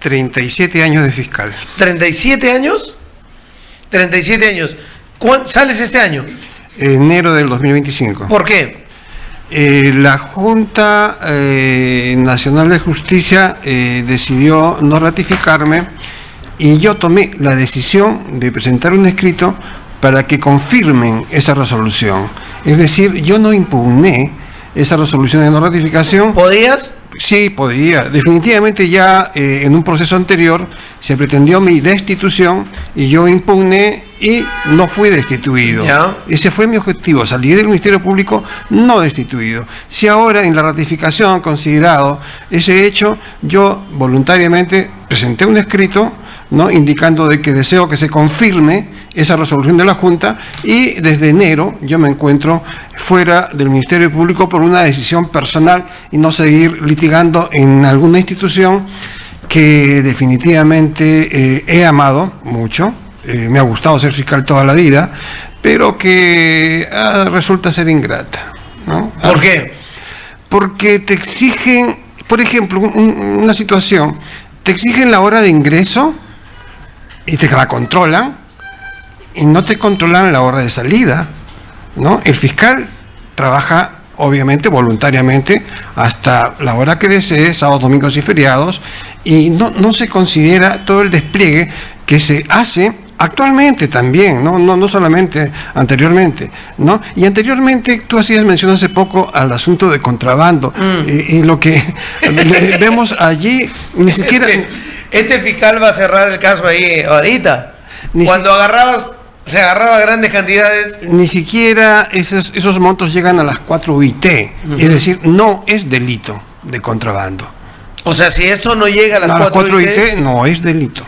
37 años de fiscal. ¿37 años? 37 años. ¿Sales este año? Enero del 2025. ¿Por qué? La Junta Nacional de Justicia decidió no ratificarme y yo tomé la decisión de presentar un escrito para que confirmen esa resolución. Es decir, yo no impugné esa resolución de no ratificación. ¿Podías? Sí, podía. Definitivamente ya en un proceso anterior se pretendió mi destitución y yo impugné y no fui destituido. ¿Ya? Ese fue mi objetivo, salir del Ministerio Público no destituido. Si ahora en la ratificación han considerado ese hecho, yo voluntariamente presenté un escrito, ¿no?, indicando de que deseo que se confirme esa resolución de la Junta y desde enero yo me encuentro fuera del Ministerio Público por una decisión personal y no seguir litigando en alguna institución que definitivamente he amado mucho, me ha gustado ser fiscal toda la vida, pero que resulta ser ingrata, ¿no? ¿Por qué? Porque te exigen, por ejemplo, una situación, te exigen la hora de ingreso y te la controlan y no te controlan la hora de salida, ¿no? El fiscal trabaja obviamente voluntariamente hasta la hora que desee, sábados, domingos y feriados, y no se considera todo el despliegue que se hace actualmente también, no solamente anteriormente, ¿no? Y anteriormente tú hacías mención hace poco al asunto de contrabando, y lo que vemos allí ni siquiera... Este fiscal va a cerrar el caso ahí ahorita. Cuando se agarraba grandes cantidades. Ni siquiera esos montos llegan a las 4 UIT, es decir, no es delito de contrabando. O sea, si eso no llega a las 4 UIT, no es delito.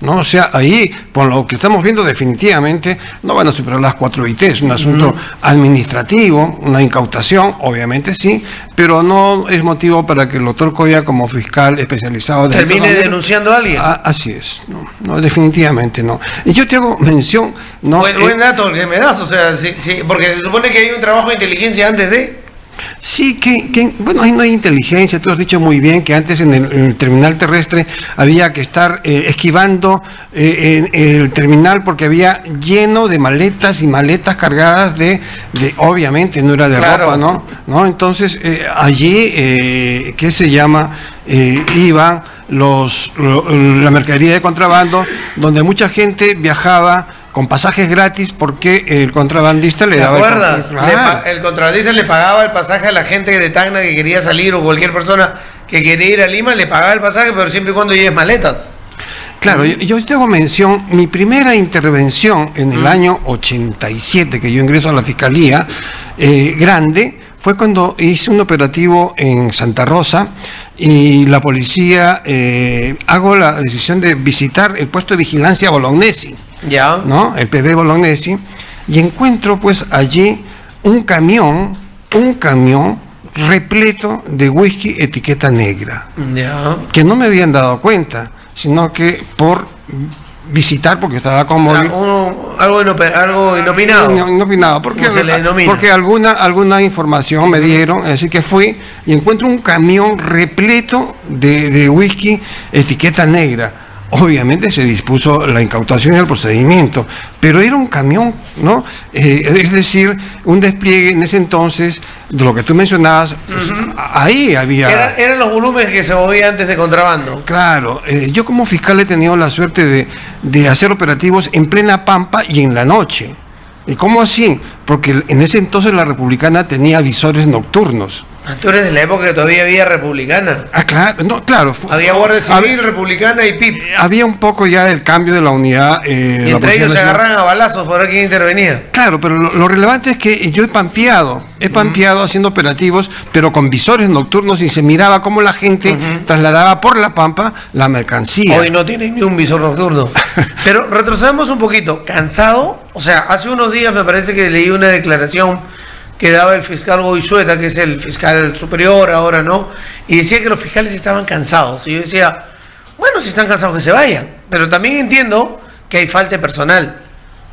¿No? O sea, ahí, por lo que estamos viendo, definitivamente no van a superar las 4 IT. Es un asunto administrativo, una incautación, obviamente sí, pero no es motivo para que el doctor Coya, como fiscal especializado... ¿Termine denunciando a alguien? Así es, no, definitivamente no. Y yo te hago mención... No, buen dato el que me das, o sea, sí, porque se supone que hay un trabajo de inteligencia antes de... Sí, bueno, ahí no hay inteligencia. Tú has dicho muy bien que antes en el terminal terrestre había que estar esquivando el terminal porque había lleno de maletas y maletas cargadas de obviamente no era de ropa, ¿no? Entonces allí, ¿qué se llama? Iban la mercadería de contrabando, donde mucha gente viajaba con pasajes gratis porque el contrabandista le daba... ¿Te acuerdas? El contrabandista le pagaba el pasaje a la gente de Tacna que quería salir, o cualquier persona que quería ir a Lima, le pagaba el pasaje, pero siempre y cuando lleves maletas. Claro, yo te hago mención, mi primera intervención en el año 87, que yo ingreso a la Fiscalía grande, fue cuando hice un operativo en Santa Rosa y la policía, hago la decisión de visitar el puesto de vigilancia Bolognesi. Ya. ¿No? El PB Bolognesi, y encuentro pues allí un camión repleto de whisky etiqueta negra. Ya. Que no me habían dado cuenta, sino que por visitar, porque estaba con móvil. Algo inopinado. Inopinado, porque alguna información me dieron, así que fui y encuentro un camión repleto de whisky etiqueta negra. Obviamente se dispuso la incautación y el procedimiento, pero era un camión, ¿no? Es decir, un despliegue en ese entonces, de lo que tú mencionabas, pues, ahí había... Eran los volúmenes que se movían antes de contrabando. Claro, yo como fiscal he tenido la suerte de hacer operativos en plena pampa y en la noche. ¿Y cómo así? Porque en ese entonces la Republicana tenía visores nocturnos. Tú eres de la época que todavía había Republicana. Claro, no, claro. Había Guardia Civil, Republicana y PIP. Había un poco ya del cambio de la unidad. Y entre ellos se agarran a balazos por ver quién intervenía. Claro, pero lo relevante es que yo he pampeado haciendo operativos, pero con visores nocturnos, y se miraba cómo la gente trasladaba por la pampa la mercancía. Hoy no tienen ni un visor nocturno. Pero retrocedamos un poquito. ¿Cansado? O sea, hace unos días me parece que leí una declaración que daba el fiscal Goizueta, que es el fiscal superior ahora, ¿no? Y decía que los fiscales estaban cansados. Y yo decía, bueno, si están cansados que se vayan. Pero también entiendo que hay falta de personal.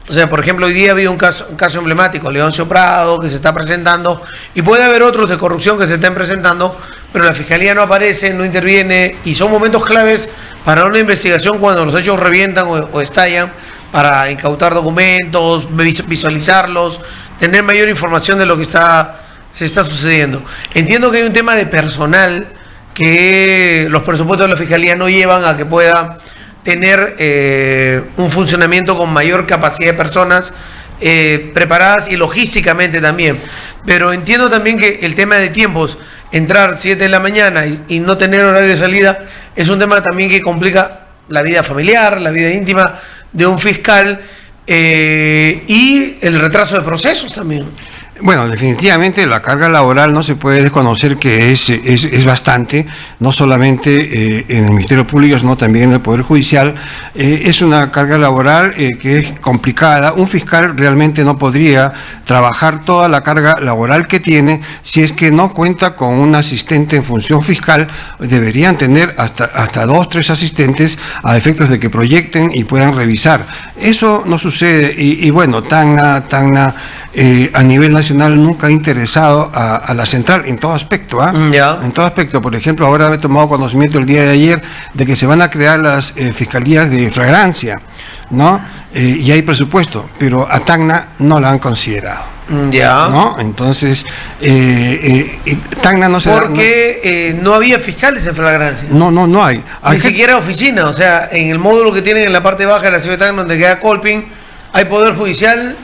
O sea, por ejemplo, hoy día ha habido un caso emblemático, Leoncio Prado, que se está presentando, y puede haber otros de corrupción que se estén presentando, pero la fiscalía no aparece, no interviene, y son momentos claves para una investigación cuando los hechos revientan o estallan, para incautar documentos, visualizarlos, tener mayor información de lo que se está sucediendo. Entiendo que hay un tema de personal que los presupuestos de la fiscalía no llevan a que pueda tener un funcionamiento con mayor capacidad de personas preparadas y logísticamente también. Pero entiendo también que el tema de tiempos, entrar 7 de la mañana y no tener horario de salida, es un tema también que complica la vida familiar, la vida íntima de un fiscal y el retraso de procesos también. Bueno, definitivamente la carga laboral no se puede desconocer que es bastante, no solamente en el Ministerio Público, sino también en el Poder Judicial. Es una carga laboral que es complicada. Un fiscal realmente no podría trabajar toda la carga laboral que tiene si es que no cuenta con un asistente en función fiscal. Deberían tener hasta 2, 3 asistentes a efectos de que proyecten y puedan revisar. Eso no sucede y bueno, Tacna a nivel nacional nunca ha interesado a la central en todo aspecto, en todo aspecto. Por ejemplo, ahora he tomado conocimiento el día de ayer de que se van a crear las fiscalías de flagrancia, ¿no? Y hay presupuesto, pero a Tacna no la han considerado. ¿No? Entonces, Tacna no se porque no había fiscales en flagrancia. No hay. Ni siquiera oficina, o sea, en el módulo que tienen en la parte baja de la ciudad de Tacna, donde queda Colping, hay poder judicial,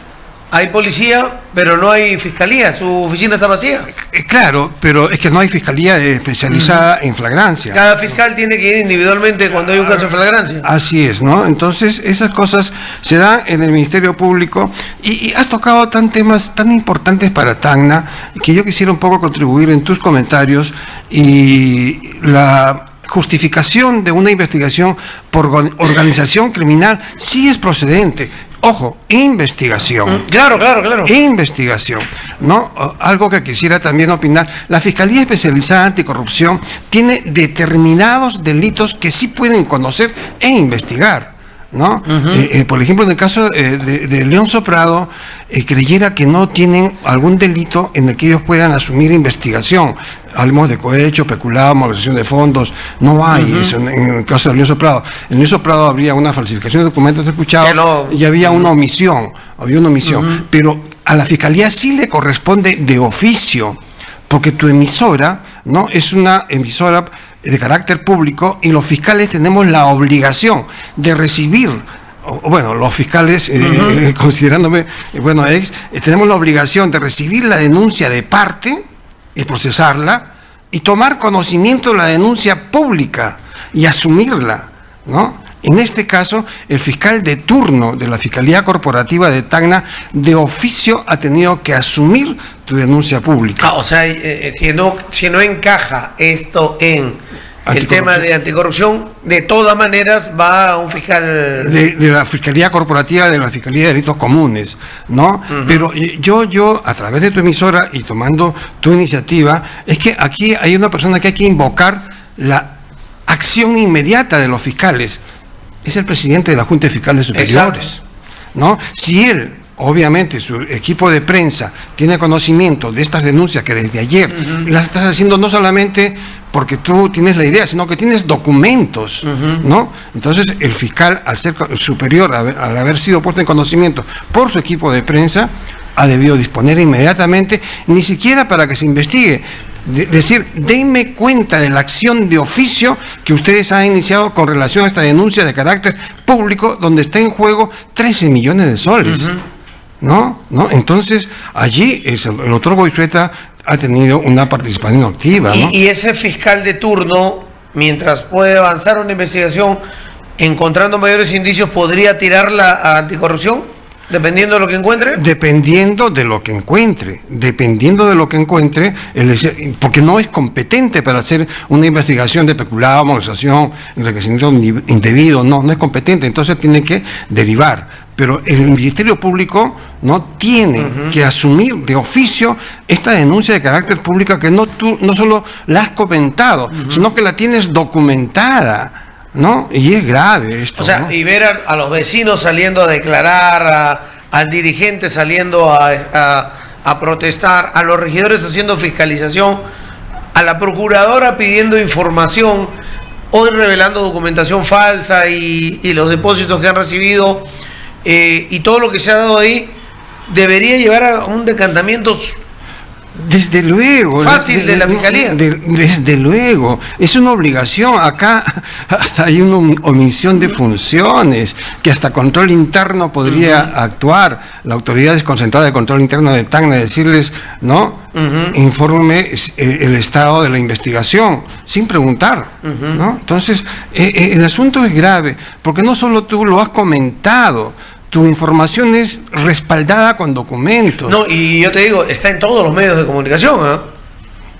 hay policía, pero no hay fiscalía, su oficina está vacía. Claro, pero es que no hay fiscalía especializada en flagrancia. Cada fiscal tiene que ir individualmente cuando hay un caso de flagrancia. Así es, ¿no? Entonces, esas cosas se dan en el Ministerio Público y has tocado temas tan importantes para Tacna que yo quisiera un poco contribuir en tus comentarios y la justificación de una investigación por organización criminal sí es procedente. Ojo, investigación. Claro. Investigación, ¿no? Algo que quisiera también opinar. La Fiscalía Especializada Anticorrupción tiene determinados delitos que sí pueden conocer e investigar, ¿no? Por ejemplo, en el caso de León Soprado, creyera que no tienen algún delito en el que ellos puedan asumir investigación. Hablamos de cohecho, peculado, malversación de fondos, no hay eso en el caso de León Soprado. En León Soprado habría una falsificación de documentos escuchados y había una omisión, pero a la Fiscalía sí le corresponde de oficio, porque tu emisora, ¿no?, es una emisora de carácter público y los fiscales tenemos la obligación de recibir, bueno, los fiscales, considerándome, tenemos la obligación de recibir la denuncia de parte y procesarla y tomar conocimiento de la denuncia pública y asumirla, ¿no? En este caso, el fiscal de turno de la Fiscalía Corporativa de Tacna de oficio ha tenido que asumir tu denuncia pública. O sea, si no encaja esto en el tema de anticorrupción, de todas maneras va a un fiscal de la Fiscalía Corporativa, de la Fiscalía de Delitos Comunes, ¿no? Pero yo a través de tu emisora y tomando tu iniciativa, es que aquí hay una persona que hay que invocar la acción inmediata de los fiscales. Es el presidente de la Junta de Fiscales Superiores. Exacto. ¿No? Si él, obviamente, su equipo de prensa tiene conocimiento de estas denuncias que desde ayer las estás haciendo no solamente porque tú tienes la idea, sino que tienes documentos, ¿no? Entonces, el fiscal, al ser superior, al haber sido puesto en conocimiento por su equipo de prensa, ha debido disponer inmediatamente, ni siquiera para que se investigue, decir, denme cuenta de la acción de oficio que ustedes han iniciado con relación a esta denuncia de carácter público donde está en juego 13 millones de soles. ¿No? Entonces, allí el doctor Goizueta ha tenido una participación activa, ¿no? Y ese fiscal de turno, mientras puede avanzar una investigación, encontrando mayores indicios, ¿podría tirarla a anticorrupción? ¿Dependiendo de lo que encuentre? Dependiendo de lo que encuentre, porque no es competente para hacer una investigación de peculado, malversación, enriquecimiento indebido, no es competente, entonces tiene que derivar. Pero el Ministerio Público no tiene que asumir de oficio esta denuncia de carácter público que no solo la has comentado, sino que la tienes documentada, ¿no? Y es grave esto. O sea, ¿no? Y ver a los vecinos saliendo a declarar, al dirigente saliendo a protestar, a los regidores haciendo fiscalización, a la procuradora pidiendo información, hoy revelando documentación falsa y los depósitos que han recibido y todo lo que se ha dado ahí, debería llevar a un decantamiento desde luego. Fácil de la Fiscalía. Desde luego. Es una obligación. Acá hasta hay una omisión de funciones, que hasta control interno podría actuar. La autoridad desconcentrada de control interno de Tacna, decirles, ¿no? Informe el estado de la investigación, sin preguntar, ¿no? Entonces, el asunto es grave, porque no solo tú lo has comentado, tu información es respaldada con documentos. No, y yo te digo, está en todos los medios de comunicación, ¿eh?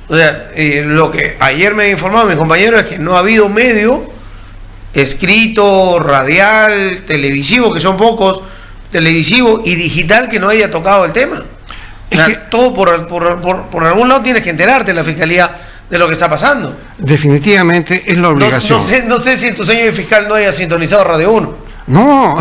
O sea, lo que ayer me informaba mi compañero es que no ha habido medio escrito, radial, televisivo, que son pocos, televisivo y digital, que no haya tocado el tema. O sea, que todo por algún lado tienes que enterarte en la Fiscalía de lo que está pasando. Definitivamente es la obligación. No sé si tu señor fiscal no haya sintonizado Radio 1. No,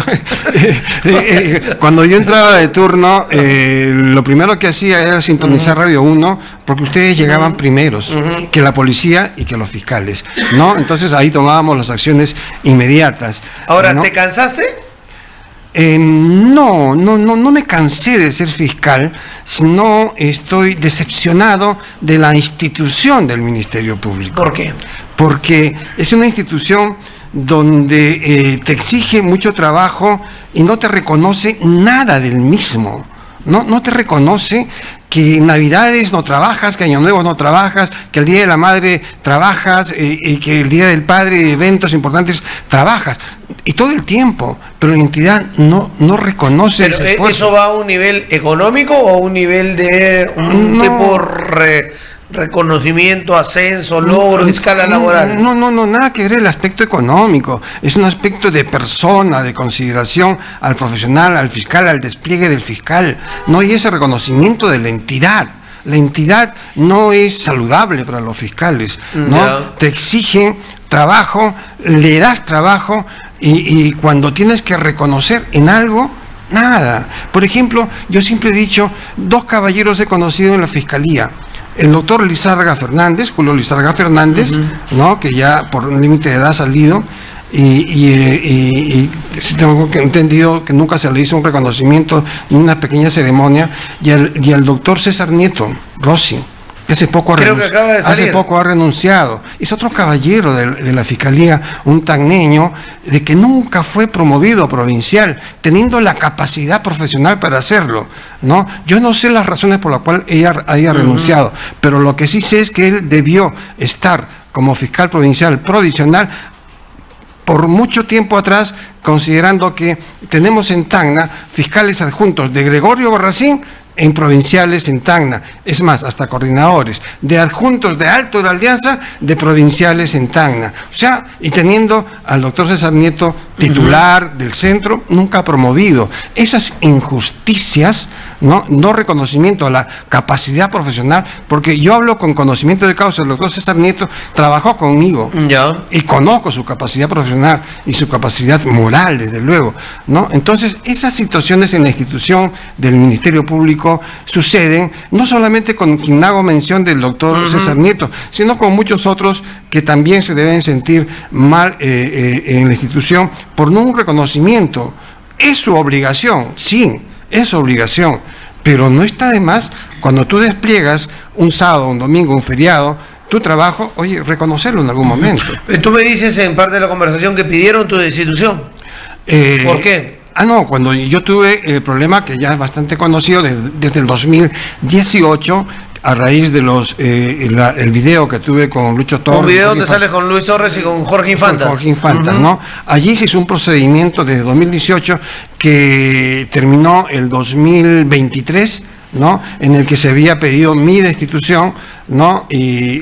cuando yo entraba de turno, lo primero que hacía era sintonizar Radio 1, porque ustedes llegaban primeros que la policía y que los fiscales, ¿no? Entonces ahí tomábamos las acciones inmediatas. Ahora, ¿no? ¿te cansaste? No me cansé de ser fiscal, sino estoy decepcionado de la institución del Ministerio Público. ¿Por qué? Porque es una institución donde te exige mucho trabajo y no te reconoce nada del mismo. No te reconoce que en Navidades no trabajas, que Año Nuevo no trabajas, que el Día de la Madre trabajas y que el Día del Padre y eventos importantes trabajas. Y todo el tiempo, pero la entidad no reconoce ese esfuerzo. ¿Eso va a un nivel económico o a un nivel de tipo reconocimiento, ascenso, logro, escala laboral? No, nada que ver el aspecto económico. Es un aspecto de persona, de consideración al profesional, al fiscal, al despliegue del fiscal. No hay ese reconocimiento de la entidad. La entidad no es saludable para los fiscales, ¿no? Yeah. Te exigen trabajo, le das trabajo y cuando tienes que reconocer en algo, nada. Por ejemplo, yo siempre he dicho, 2 caballeros he conocido en la Fiscalía. El doctor Lizarga Fernández, Julio Lizarga Fernández, ¿no? Que ya por un límite de edad ha salido, y tengo entendido que nunca se le hizo un reconocimiento ni una pequeña ceremonia, y al doctor César Nieto Rossi, que hace poco ha renunciado. Es otro caballero de la Fiscalía, un tacneño, de que nunca fue promovido a provincial, teniendo la capacidad profesional para hacerlo, ¿no? Yo no sé las razones por las cuales ella haya renunciado, pero lo que sí sé es que él debió estar como fiscal provincial provisional por mucho tiempo atrás, considerando que tenemos en Tacna fiscales adjuntos de Gregorio Barracín en provinciales en Tacna, es más, hasta coordinadores, de adjuntos de Alto de la Alianza, de provinciales en Tacna. O sea, y teniendo al doctor César Nieto titular del centro, nunca promovido. Esas injusticias, no reconocimiento a la capacidad profesional, porque yo hablo con conocimiento de causa, el doctor César Nieto trabajó conmigo, y conozco su capacidad profesional y su capacidad moral, desde luego, ¿no? Entonces, esas situaciones en la institución del Ministerio Público suceden, no solamente con quien hago mención del doctor César Nieto, sino con muchos otros que también se deben sentir mal en la institución por no un reconocimiento. Es su obligación, sí, es su obligación, pero no está de más cuando tú despliegas un sábado, un domingo, un feriado, tu trabajo, oye, reconocerlo en algún momento. Tú me dices en parte de la conversación que pidieron tu destitución. ¿Por qué? No, cuando yo tuve el problema que ya es bastante conocido desde el 2018, a raíz de el video que tuve con Lucho Torres. Un video donde sales con Luis Torres y con Jorge Infantas. Jorge Infantas, ¿no? Allí se hizo un procedimiento desde 2018 que terminó el 2023, ¿no? En el que se había pedido mi destitución, ¿no? Y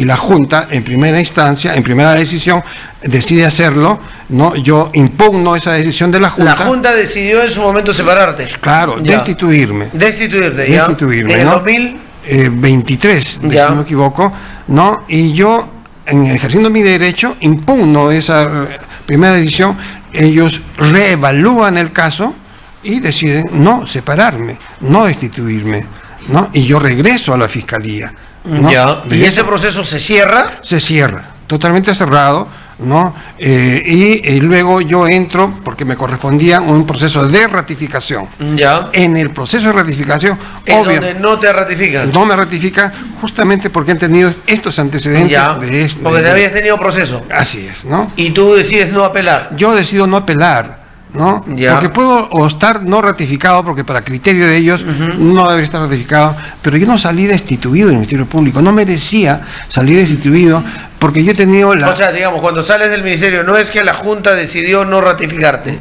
la Junta, en primera instancia, en primera decisión, decide hacerlo, ¿no? Yo impugno esa decisión de la Junta. La Junta decidió en su momento separarte. Claro, ya. Destituirme. Destituirte, ya. Destituirme, en el ¿no? 2023, si no me equivoco, ¿no? Y yo, ejerciendo mi derecho, impugno esa primera decisión. Ellos reevalúan el caso y deciden no separarme, no destituirme, ¿no? Y yo regreso a la Fiscalía, ¿no? Ya. ¿Y ese proceso se cierra? Se cierra, totalmente cerrado, ¿no? Y luego yo entro, porque me correspondía un proceso de ratificación. Ya. En el proceso de ratificación, Es donde no te ratifican. no me ratifica justamente porque han tenido estos antecedentes. Ya. Porque te habías tenido proceso. Así es, ¿no? Y tú decides no apelar. Yo decido no apelar, ¿no? Ya. Porque puedo o estar no ratificado, porque para criterio de ellos no debería estar ratificado, pero yo no salí destituido del Ministerio Público, no merecía salir destituido, porque yo he tenido la... O sea, digamos, cuando sales del ministerio, no es que la Junta decidió no ratificarte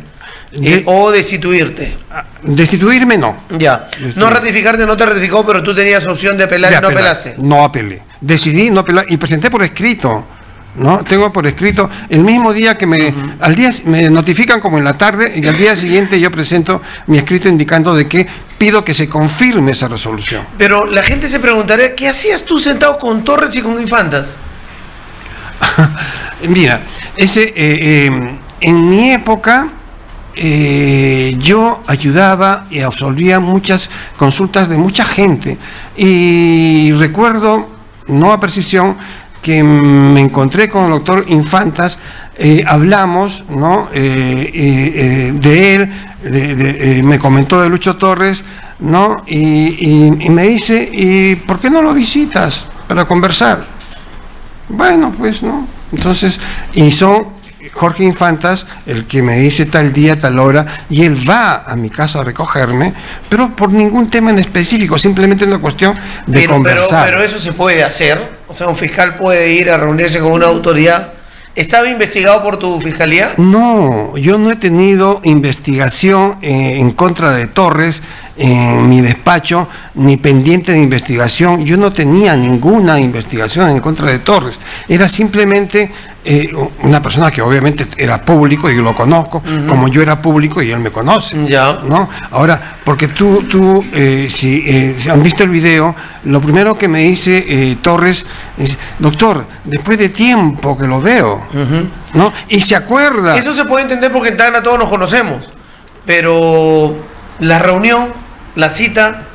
De- o destituirte. Destituirme no. Ya. No ratificarte no te ratificó, pero tú tenías opción de apelar De y no apelar. apelaste. No apelé. Decidí no apelar y presenté por escrito. ¿No? Tengo por escrito el mismo día que al día me notifican como en la tarde, y al día siguiente yo presento mi escrito indicando de que pido que se confirme esa resolución. Pero la gente se preguntaría, ¿qué hacías tú sentado con Torres y con Infantas? Mira, en mi época yo ayudaba y absolvía muchas consultas de mucha gente, y recuerdo, no a precisión, que me encontré con el doctor Infantas, hablamos, ¿no? De él, me comentó de Lucho Torres, ¿no? Y me dice, ¿y por qué no lo visitas para conversar? Bueno, pues, ¿no? Entonces, y son Jorge Infantas el que me dice tal día, tal hora, y él va a mi casa a recogerme, pero por ningún tema en específico, simplemente una cuestión de conversar. Pero eso se puede hacer. O sea, un fiscal puede ir a reunirse con una autoridad. ¿Estaba investigado por tu fiscalía? No, yo no he tenido investigación en contra de Torres en mi despacho, ni pendiente de investigación. Yo no tenía ninguna investigación en contra de Torres. Era simplemente una persona que obviamente era público y yo lo conozco, como yo era público y él me conoce. Ya. ¿No? Ahora, porque si han visto el video, lo primero que me dice Torres es: doctor, después de tiempo que lo veo, ¿no? Y se acuerda. Eso se puede entender porque en Tacna todos nos conocemos. Pero la reunión, la cita,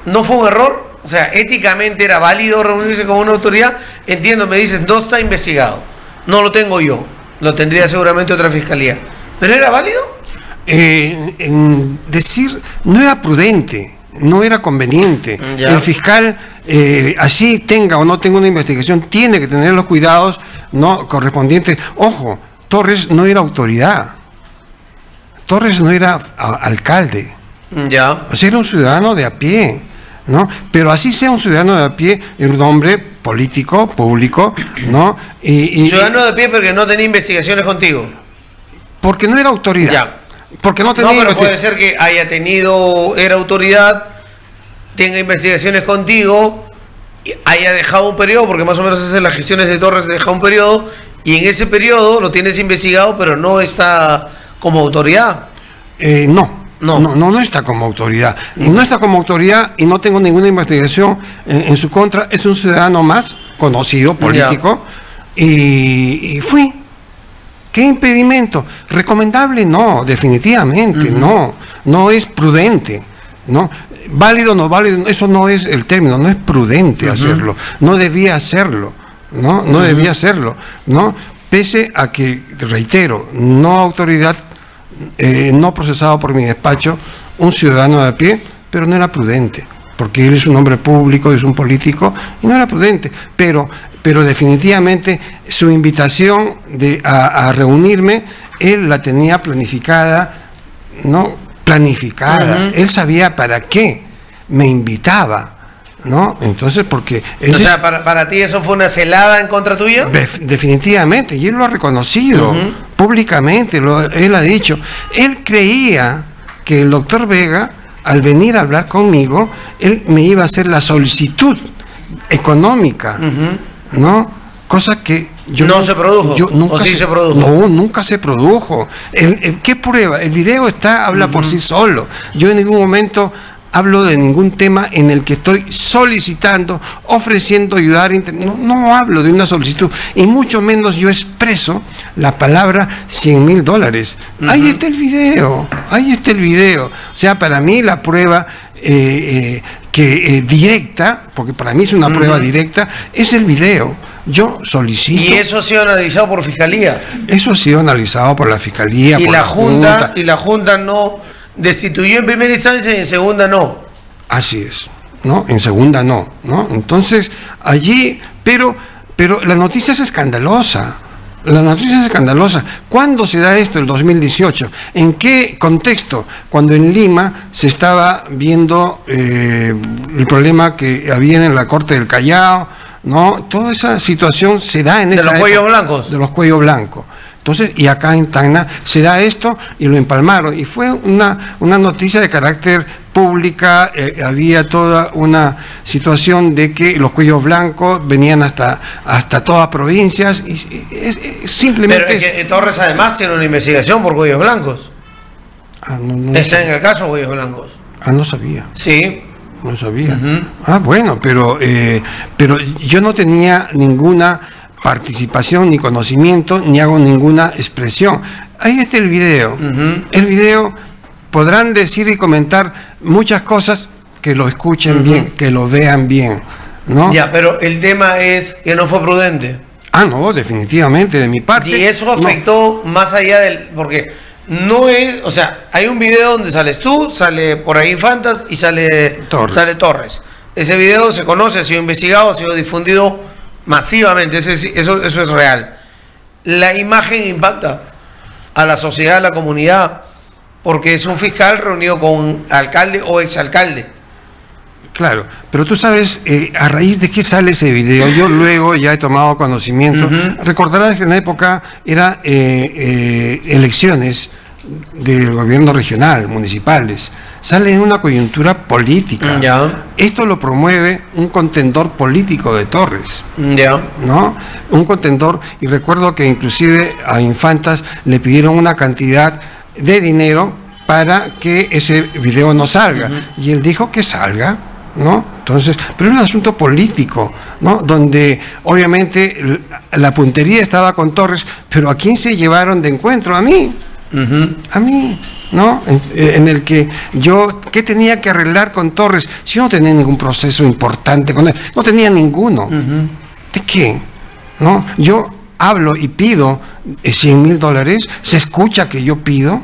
¿no fue un error? O sea, éticamente era válido reunirse con una autoridad. Entiendo, me dices, no está investigado. No lo tengo yo. Lo tendría seguramente otra fiscalía. ¿Pero era válido? En decir, no era prudente, no era conveniente. Ya. El fiscal, así tenga o no tenga una investigación, tiene que tener los cuidados, ¿no?, correspondientes. Ojo, Torres no era autoridad. Torres no era alcalde. Ya. O sea, era un ciudadano de a pie, ¿no? Pero así sea un ciudadano de a pie, era un hombre político, público, ¿no? Ciudadano de a pie porque no tenía investigaciones contigo. Porque no era autoridad. Ya. Porque no tenía No, pero puede investigación. ser que haya tenido, era autoridad, tenga investigaciones contigo, y haya dejado un periodo, porque más o menos esas las gestiones de Torres, deja un periodo, y en ese periodo lo tienes investigado, pero no está como autoridad. No está como autoridad. Y no está como autoridad y no tengo ninguna investigación en su contra. Es un ciudadano más conocido, político. Y fui. ¿Qué impedimento? ¿Recomendable? No, definitivamente no. No es prudente, ¿no? Válido o no válido, eso no es el término, no es prudente hacerlo. No debía hacerlo, ¿no? No debía hacerlo, ¿no? Pese a que, reitero, no autoridad, no procesado por mi despacho, un ciudadano de a pie, pero no era prudente, porque él es un hombre público, es un político, y no era prudente, pero definitivamente su invitación a reunirme, él la tenía planificada, ¿no? Planificada, él sabía para qué me invitaba, ¿no? Entonces, porque... O sea, para ti eso fue una celada en contra tuya. Definitivamente, y él lo ha reconocido públicamente, él ha dicho. Él creía que el doctor Vega, al venir a hablar conmigo, él me iba a hacer la solicitud económica, ¿no? Cosa que yo no se produjo. Nunca ¿O sí se produjo? No, nunca se produjo. ¿Qué prueba? El video habla por sí solo. Yo en ningún momento hablo de ningún tema en el que estoy solicitando, ofreciendo ayudar. No hablo de una solicitud, y mucho menos yo expreso la palabra $100,000. Ahí está el video, ahí está el video. O sea, para mí la prueba directa, porque para mí es una prueba directa, es el video. Yo solicito. Y eso ha sido analizado por Fiscalía. Eso ha sido analizado por la Fiscalía. Y por la Junta no destituyó en primera instancia y en segunda no. Así es, ¿no? En segunda no, ¿no? Entonces, allí, pero la noticia es escandalosa. La noticia es escandalosa. ¿Cuándo se da esto? El 2018. ¿En qué contexto? Cuando en Lima se estaba viendo el problema que había en la Corte del Callao, ¿no? Toda esa situación se da en esa época. ¿De los cuellos blancos? De los cuellos blancos. Entonces, y acá en Tacna se da esto y lo empalmaron. Y fue una noticia de carácter pública, había toda una situación de que los cuellos blancos venían hasta todas provincias y simplemente... Pero es que Torres además tiene una investigación por cuellos blancos. Está en el caso cuellos blancos. No sabía. Sí. No sabía. Bueno, pero yo no tenía ninguna participación, ni conocimiento, ni hago ninguna expresión. Ahí está el video. El video podrán decir y comentar muchas cosas, que lo escuchen bien, que lo vean bien, ¿no? Ya, pero el tema es que no fue prudente. No, definitivamente, de mi parte. Y eso afectó más allá del... Porque no es... O sea, hay un video donde sales tú, sale por ahí Infantas y sale Torres. Ese video se conoce, ha sido investigado, ha sido difundido masivamente, eso es real. La imagen impacta a la sociedad, a la comunidad, porque es un fiscal reunido con un alcalde o exalcalde. Claro, pero tú sabes a raíz de qué sale ese video. Yo luego ya he tomado conocimiento. Recordarás que en la época era elecciones del gobierno regional, municipales. Sale en una coyuntura política. Ya. Esto lo promueve un contendor político de Torres. Ya. ¿No? Un contendor, y recuerdo que inclusive a Infantas le pidieron una cantidad de dinero para que ese video no salga. Y él dijo que salga, ¿no? Entonces, pero es un asunto político, ¿no? Donde obviamente la puntería estaba con Torres, pero ¿a quién se llevaron de encuentro? A mí. A mí, ¿no? En el que yo, ¿qué tenía que arreglar con Torres? Si yo no tenía ningún proceso importante con él, no tenía ninguno. ¿De qué? ¿No? Yo hablo y pido $100,000, ¿se escucha que yo pido?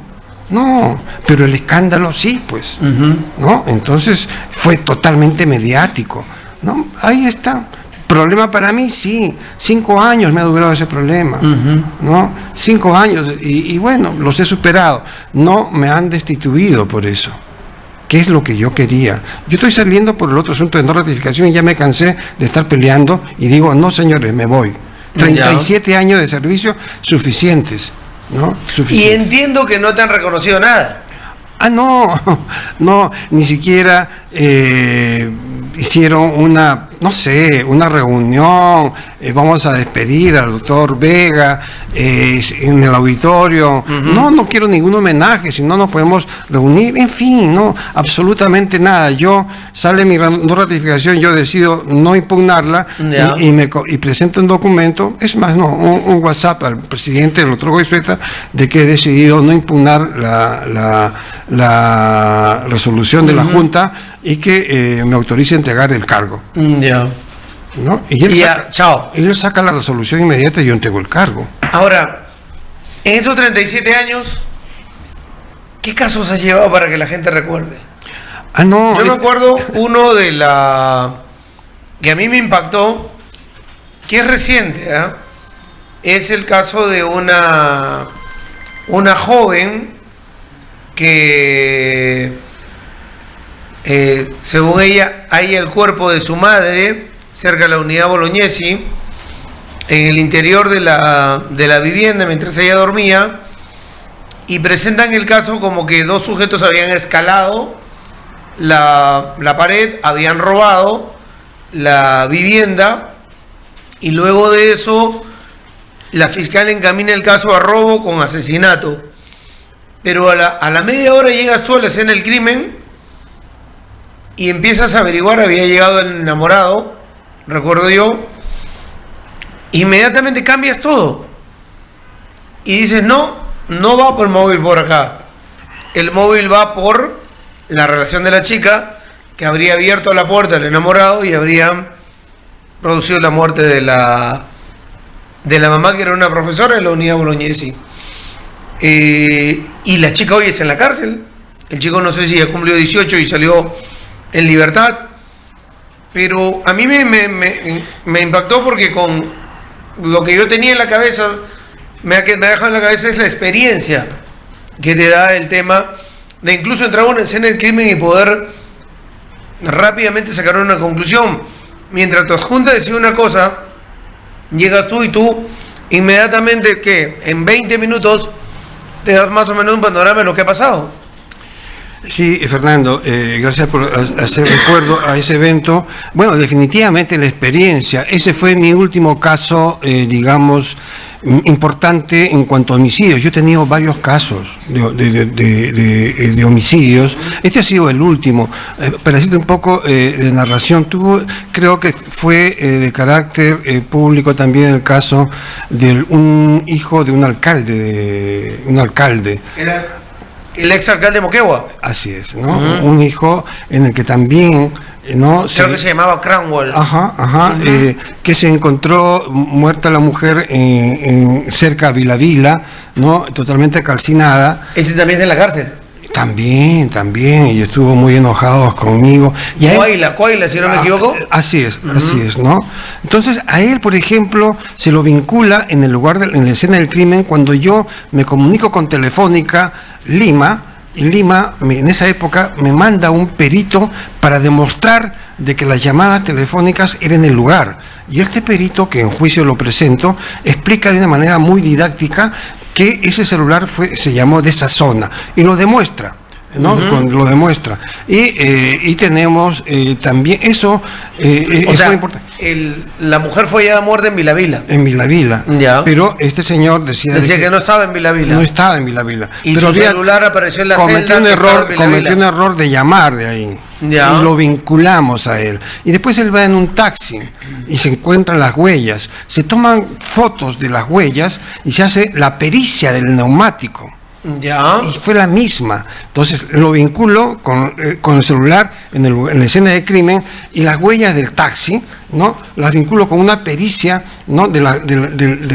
No, pero el escándalo sí, pues, ¿no? Entonces fue totalmente mediático, ¿no? Ahí está. ¿Problema para mí? Sí. 5 años me ha durado ese problema, ¿no? 5 años, y bueno, los he superado. No me han destituido por eso. ¿Qué es lo que yo quería? Yo estoy saliendo por el otro asunto de no ratificación y ya me cansé de estar peleando y digo, no señores, me voy. 37 años de servicio suficientes, ¿no? Y entiendo que no te han reconocido nada. No, ni siquiera hicieron una reunión, vamos a despedir al doctor Vega en el auditorio. No quiero ningún homenaje, si no nos podemos reunir, en fin, no, absolutamente nada. Sale mi no ratificación, yo decido no impugnarla y presento un documento, es más, un WhatsApp al presidente del otro Goizueta de que he decidido no impugnar la resolución de la Junta y que me autorice a entregar el cargo. ¿No? Y él saca la resolución inmediata y yo entrego el cargo. Ahora, en esos 37 años, ¿qué casos has llevado para que la gente recuerde? Yo me acuerdo uno que a mí me impactó, que es reciente, es el caso de una joven que según ella halla el cuerpo de su madre cerca de la unidad Bolognesi en el interior de la vivienda mientras ella dormía, y presentan el caso como que 2 sujetos habían escalado la pared, habían robado la vivienda y luego de eso la fiscal encamina el caso a robo con asesinato. Pero a la media hora llegas tú a la escena del crimen y empiezas a averiguar, había llegado el enamorado, recuerdo yo, inmediatamente cambias todo y dices, no va por el móvil por acá, el móvil va por la relación de la chica que habría abierto la puerta al enamorado y habría producido la muerte de la mamá, que era una profesora de la unidad Bolognesi. Y la chica hoy está en la cárcel. El chico no sé si ya cumplió 18 y salió en libertad. Pero a mí me impactó porque con lo que yo tenía en la cabeza, me ha dejado en la cabeza es la experiencia que te da el tema de incluso entrar a una escena del crimen y poder rápidamente sacar una conclusión. Mientras tu adjunta decide una cosa, llegas tú y tú inmediatamente, que en 20 minutos te das más o menos un panorama de lo que ha pasado. Sí, Fernando, gracias por hacer recuerdo a ese evento. Bueno, definitivamente la experiencia, ese fue mi último caso, digamos, importante en cuanto a homicidios. Yo he tenido varios casos de homicidios. Este ha sido el último. Para decirte un poco de narración, creo que fue de carácter público también el caso de un hijo de un alcalde, El exalcalde de Moquegua. Así es, ¿no? Un hijo en el que también, ¿no? Creo que se llamaba Cranwell. Que se encontró muerta la mujer cerca de Vila, ¿no? Totalmente calcinada. Ese también es en la cárcel. También, y estuvo muy enojado conmigo. Y Coaila, si no me equivoco. Así es, ¿no? Entonces, a él, por ejemplo, se lo vincula en el lugar, en la escena del crimen, cuando yo me comunico con Telefónica Lima, y Lima, en esa época, me manda un perito para demostrar de que las llamadas telefónicas eran en el lugar. Y este perito, que en juicio lo presento, explica de una manera muy didáctica que ese celular se llamó de esa zona, y lo demuestra, ¿no? Lo demuestra. Y tenemos también eso, es muy importante. La mujer fue hallada muerta en Vilavila. En Vilavila. Ya. Pero este señor decía que no estaba en Vilavila. No estaba en Vilavila. Y pero su celular apareció en la celda. Cometió un error de llamar de ahí. Ya. Y lo vinculamos a él. Y después él va en un taxi y se encuentran las huellas. Se toman fotos de las huellas y se hace la pericia del neumático. Ya. Y fue la misma. Entonces lo vinculo con el celular en la escena de crimen, y las huellas del taxi, ¿no? Las vinculo con una pericia, ¿no? de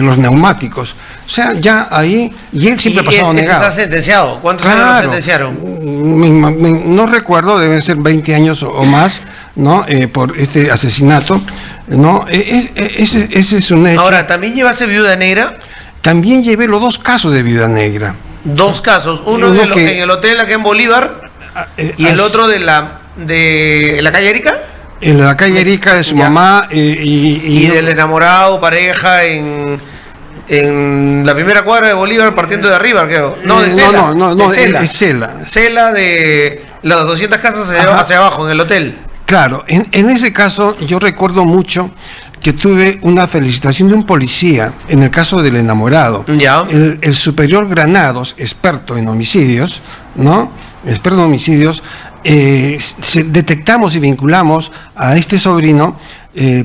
los neumáticos. O sea, ya ahí, y él siempre ha pasado negado. ¿Está sentenciado? ¿Cuántos años lo sentenciaron? No recuerdo, deben ser 20 años o más, ¿no? Por este asesinato, ¿no? Ese es un hecho. Ahora, ¿también llevaste viuda negra? También llevé los dos casos de viuda negra. Dos casos, uno en el hotel aquí en Bolívar y el otro de la calle Erika. En la calle Erika de su mamá y del enamorado, pareja en la primera cuadra de Bolívar, partiendo de arriba, creo. No, es Cela. Cela de las 200 casas hacia abajo, en el hotel. Claro, en ese caso yo recuerdo mucho que tuve una felicitación de un policía en el caso del enamorado. Ya. El superior Granados, experto en homicidios, ¿no? Experto en homicidios, detectamos y vinculamos a este sobrino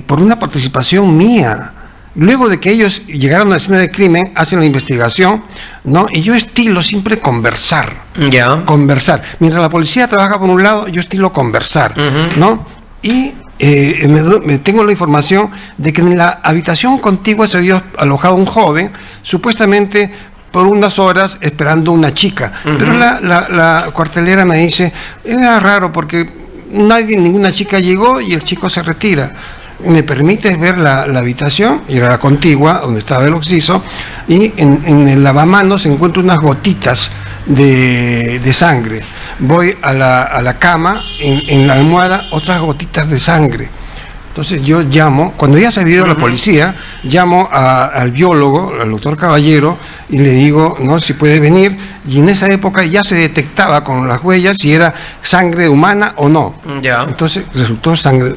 por una participación mía. Luego de que ellos llegaron a la escena del crimen, hacen la investigación, ¿no? Y yo estilo siempre conversar. Ya. Conversar. Mientras la policía trabaja por un lado, yo estilo conversar, ¿no? Y tengo la información de que en la habitación contigua se había alojado un joven, supuestamente por unas horas esperando una chica. Pero la cuartelera me dice, era raro porque ninguna chica llegó y el chico se retira. ¿Me permites ver la habitación? Y era la contigua, donde estaba el occiso, y en el lavamanos se encuentran unas gotitas de sangre. Voy a la cama, en la almohada, otras gotitas de sangre. Entonces yo llamo, cuando ya se había ido la policía, llamo al biólogo, al doctor Caballero, y le digo, ¿no?, si puede venir, y en esa época ya se detectaba con las huellas si era sangre humana o no. Ya. Entonces resultó sangre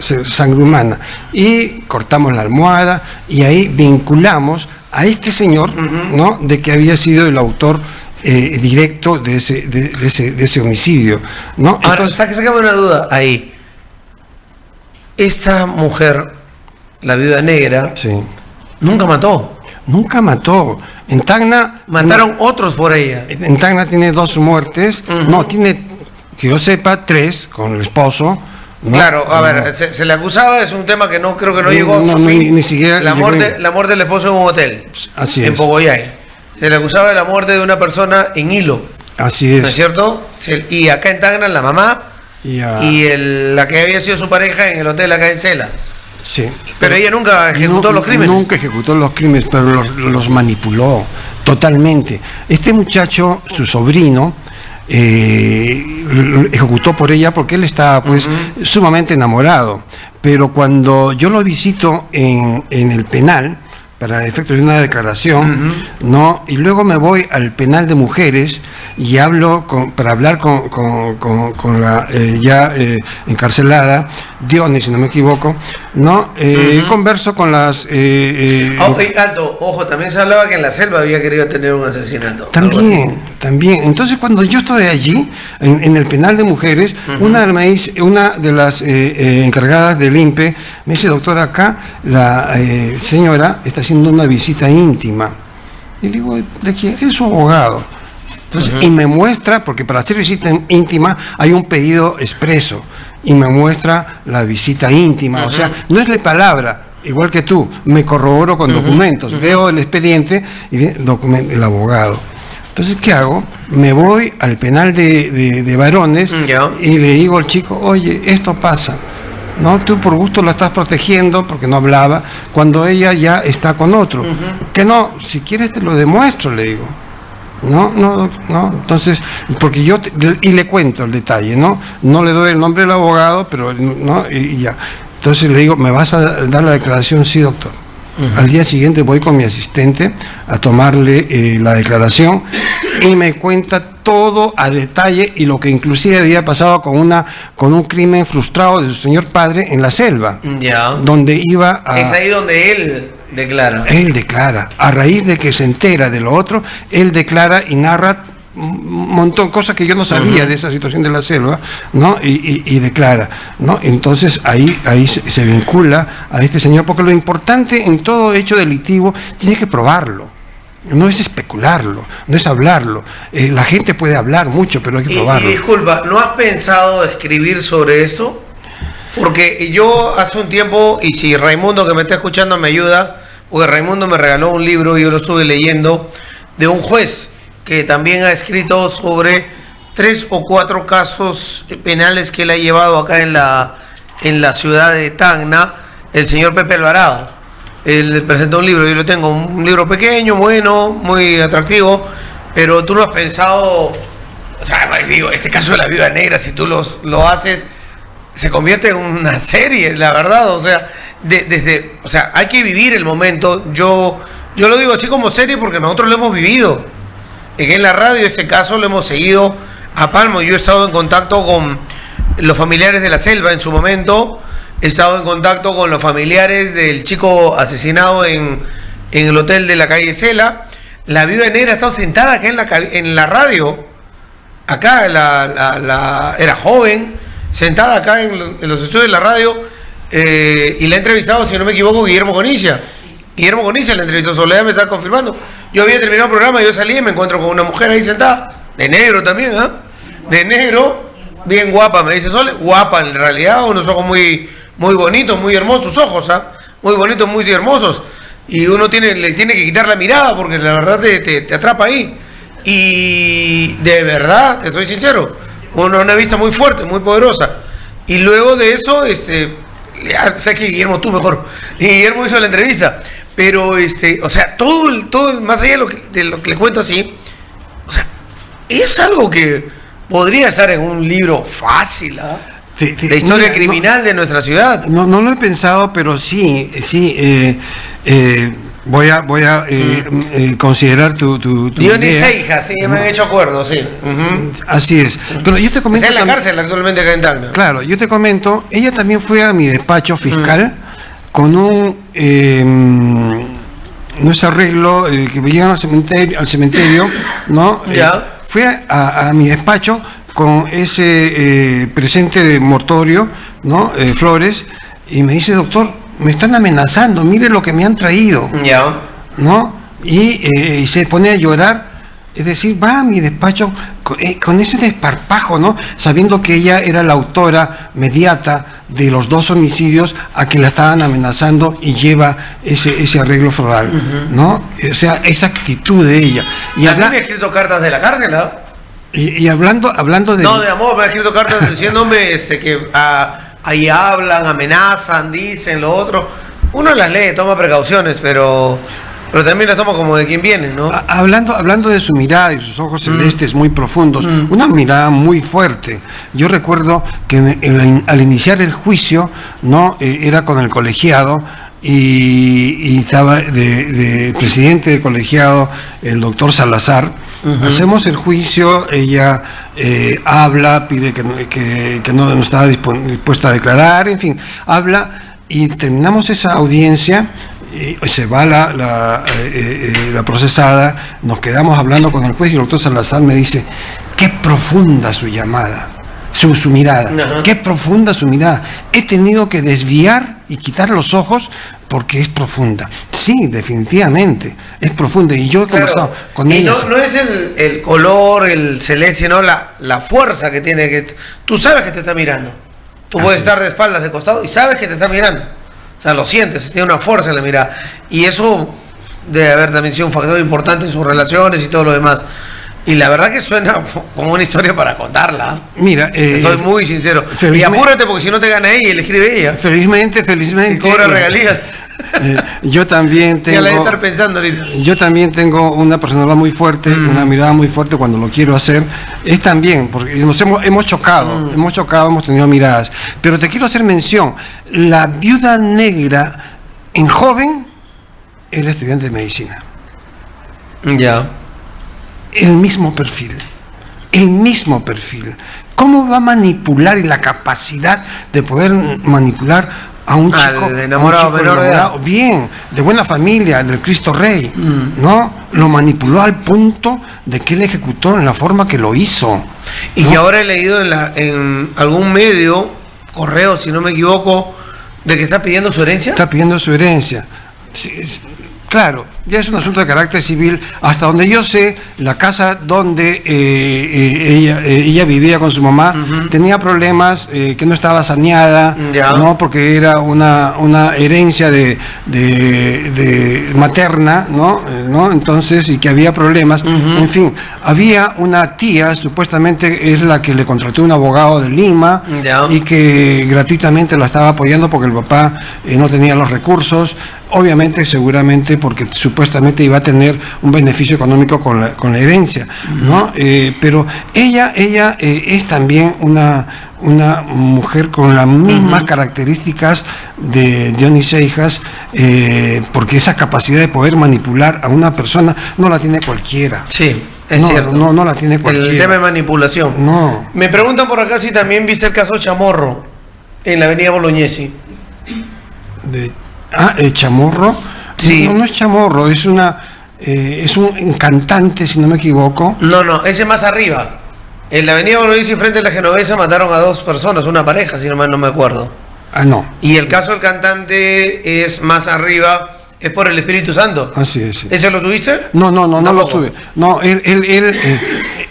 humana. Y cortamos la almohada, y ahí vinculamos a este señor, ¿no?, de que había sido el autor directo de ese homicidio, ¿no? Ahora, sácame una duda ahí. Esta mujer, la viuda negra, sí, nunca mató. Nunca mató. En Tacna mataron otros por ella. En Tacna tiene 2 muertes. No, tiene, que yo sepa, 3 con el esposo, ¿no? Claro, a ver, se le acusaba, es un tema que no creo que no llegó a su fin. Ni siquiera la muerte del esposo en un hotel. Así en Pogoyay. Se le acusaba de la muerte de una persona en Hilo. Así es. ¿No es cierto? Y acá en Tacna la mamá y la que había sido su pareja en el hotel acá en Cela. Sí. Pero ella nunca ejecutó los crímenes. Nunca ejecutó los crímenes, pero los manipuló totalmente. Este muchacho, su sobrino, ejecutó por ella porque él estaba pues sumamente enamorado. Pero cuando yo lo visito en el penal, para efectos de una declaración, ¿no? Y luego me voy al penal de mujeres y hablo para hablar con la ya encarcelada, Dionis, si no me equivoco, ¿no? Converso con las... alto, ojo, también se hablaba que en la selva había querido tener un asesinato. También. Entonces, cuando yo estoy allí, en el penal de mujeres, una de las encargadas del INPE me dice, doctora, acá la señora está haciendo una visita íntima. Y le digo, ¿de quién? Es su abogado. Entonces, y me muestra, porque para hacer visita íntima hay un pedido expreso, y me muestra la visita íntima. O sea, no es la palabra, igual que tú, me corroboro con documentos, veo el expediente y el abogado. Entonces, ¿qué hago? Me voy al penal de varones y le digo al chico, oye, esto pasa. No, tú por gusto la estás protegiendo porque no hablaba, cuando ella ya está con otro. Que no, si quieres te lo demuestro, le digo. No, entonces, porque y le cuento el detalle, no le doy el nombre del abogado, pero no, y ya. Entonces le digo, ¿me vas a dar la declaración? Sí, doctor. Al día siguiente voy con mi asistente a tomarle la declaración y me cuenta todo a detalle, y lo que inclusive había pasado con un crimen frustrado de su señor padre en la selva, donde iba a... Es ahí donde él declara. Él declara, a raíz de que se entera de lo otro, él declara y narra un montón de cosas que yo no sabía de esa situación de la selva, ¿no? Y declara, ¿no? Entonces ahí se vincula a este señor, porque lo importante en todo hecho delictivo tiene que probarlo, no es especularlo, no es hablarlo. La gente puede hablar mucho, pero hay que probarlo. Y disculpa, ¿no has pensado escribir sobre eso? Porque yo hace un tiempo, y si Raimundo que me está escuchando me ayuda, porque Raimundo me regaló un libro y yo lo estuve leyendo, de un juez que también ha escrito sobre 3 o 4 casos penales que él ha llevado acá en la ciudad de Tacna, el señor Pepe Alvarado. Él presentó un libro, yo lo tengo, un libro pequeño, bueno, muy atractivo, pero tú no has pensado, o sea, digo, este caso de la viuda negra, si tú lo haces, se convierte en una serie, la verdad, o sea, o sea, hay que vivir el momento. Yo lo digo así como serie porque nosotros lo hemos vivido. En la radio ese caso lo hemos seguido a palmo. Yo he estado en contacto con los familiares de la selva en su momento, he estado en contacto con los familiares del chico asesinado en el hotel de la calle Cela. La viuda negra ha estado sentada acá en la radio, acá era joven, sentada acá en los estudios de la radio, y la ha entrevistado, si no me equivoco, Guillermo Conicia. Guillermo Conicia la entrevistó, Soledad me está confirmando. Yo había terminado el programa, yo salí y me encuentro con una mujer ahí sentada, de negro también, de negro, bien guapa, me dice Sole, guapa en realidad, unos ojos muy bonitos, muy hermosos ojos, muy bonitos, muy hermosos, y uno le tiene que quitar la mirada porque la verdad te atrapa ahí, y de verdad, te soy sincero, una vista muy fuerte, muy poderosa, y luego de eso, sé que Guillermo, tú mejor, y Guillermo hizo la entrevista, pero o sea, todo más allá de lo que le cuento así, o sea, es algo que podría estar en un libro fácil, de historia criminal de nuestra ciudad. No lo he pensado, pero sí, voy a considerar tu Dionis Seija, sí, me han hecho acuerdo, sí. Así es. Pero yo te comento. Está en la cárcel actualmente acá en Tacna. Claro, yo te comento, ella también fue a mi despacho fiscal con no es arreglo que me llegan al cementerio, ¿no? Fue a mi despacho con ese presente de mortorio, ¿no? Flores, y me dice, doctor, me están amenazando, mire lo que me han traído, ¿no? Y se pone a llorar Es decir, va a mi despacho con ese desparpajo, ¿no? Sabiendo que ella era la autora mediata de los 2 homicidios a que la estaban amenazando y lleva ese arreglo floral, ¿no? O sea, esa actitud de ella. Y a mí me ha escrito cartas de la cárcel, ¿no? Y hablando de... No, de amor, me ha escrito cartas diciéndome que ahí hablan, amenazan, dicen lo otro. Uno las lee, toma precauciones, pero también las toma como de quien viene, ¿no? Hablando de su mirada y sus ojos celestes muy profundos, una mirada muy fuerte. Yo recuerdo que al iniciar el juicio, ¿no? Era con el colegiado y estaba de presidente del colegiado el doctor Salazar. Hacemos el juicio, ella habla, pide que no estaba dispuesta a declarar, en fin, habla y terminamos esa audiencia. Se va la procesada, nos quedamos hablando con el juez y el doctor Salazar me dice: qué profunda su llamada, su mirada, qué profunda su mirada. He tenido que desviar y quitar los ojos porque es profunda. Sí, definitivamente, es profunda. Y yo he conversado con ella. No es el color, el celeste, sino la fuerza que tiene. Que tú sabes que te está mirando. Tú puedes estar de espaldas, de costado, y sabes que te está mirando. O sea, lo sientes, tiene una fuerza en la mirada. Y eso debe haber también sido un factor importante en sus relaciones y todo lo demás. Y la verdad que suena como una historia para contarla. Mira, soy muy sincero. Y apúrate porque si no te gana ella y le escribe ella. Felizmente. Y cobra regalías. Yo también tengo. Ya la de estar pensando ahorita. Yo también tengo una personalidad muy fuerte, una mirada muy fuerte cuando lo quiero hacer. Es también, porque nos hemos chocado, hemos tenido miradas. Pero te quiero hacer mención: la viuda negra en joven era estudiante de medicina. Ya. El mismo perfil. ¿Cómo va a manipular y la capacidad de poder manipular a un chico enamorado menor de edad? Bien, de buena familia, del Cristo Rey, ¿no? Lo manipuló al punto de que él ejecutó en la forma que lo hizo. Y que ahora he leído en algún medio, correo, si no me equivoco, de que está pidiendo su herencia. Está pidiendo su herencia. Sí, claro, ya es un asunto de carácter civil. Hasta donde yo sé, la casa donde ella vivía con su mamá tenía problemas, que no estaba saneada, ¿no? Porque era una herencia de materna, ¿no? Entonces, y que había problemas. En fin, había una tía, supuestamente es la que le contrató un abogado de Lima, y que gratuitamente la estaba apoyando porque el papá no tenía los recursos. Obviamente, seguramente, porque supuestamente iba a tener un beneficio económico con la herencia, ¿no? Pero ella es también una mujer con las mismas características de Diony Seijas, porque esa capacidad de poder manipular a una persona no la tiene cualquiera. Sí. Es cierto. No la tiene cualquiera. El tema de manipulación. No. Me preguntan por acá si también viste el caso Chamorro en la avenida Bolognesi. Chamorro. Sí. No es Chamorro, es un cantante, si no me equivoco. No, ese más arriba. En la avenida Bolognesi, frente a la Genovesa, mataron a 2 personas, una pareja, si no me acuerdo. No. Y el caso del cantante es más arriba, es por el Espíritu Santo. Así es. Sí. ¿Ese lo tuviste? No lo tuve. No, él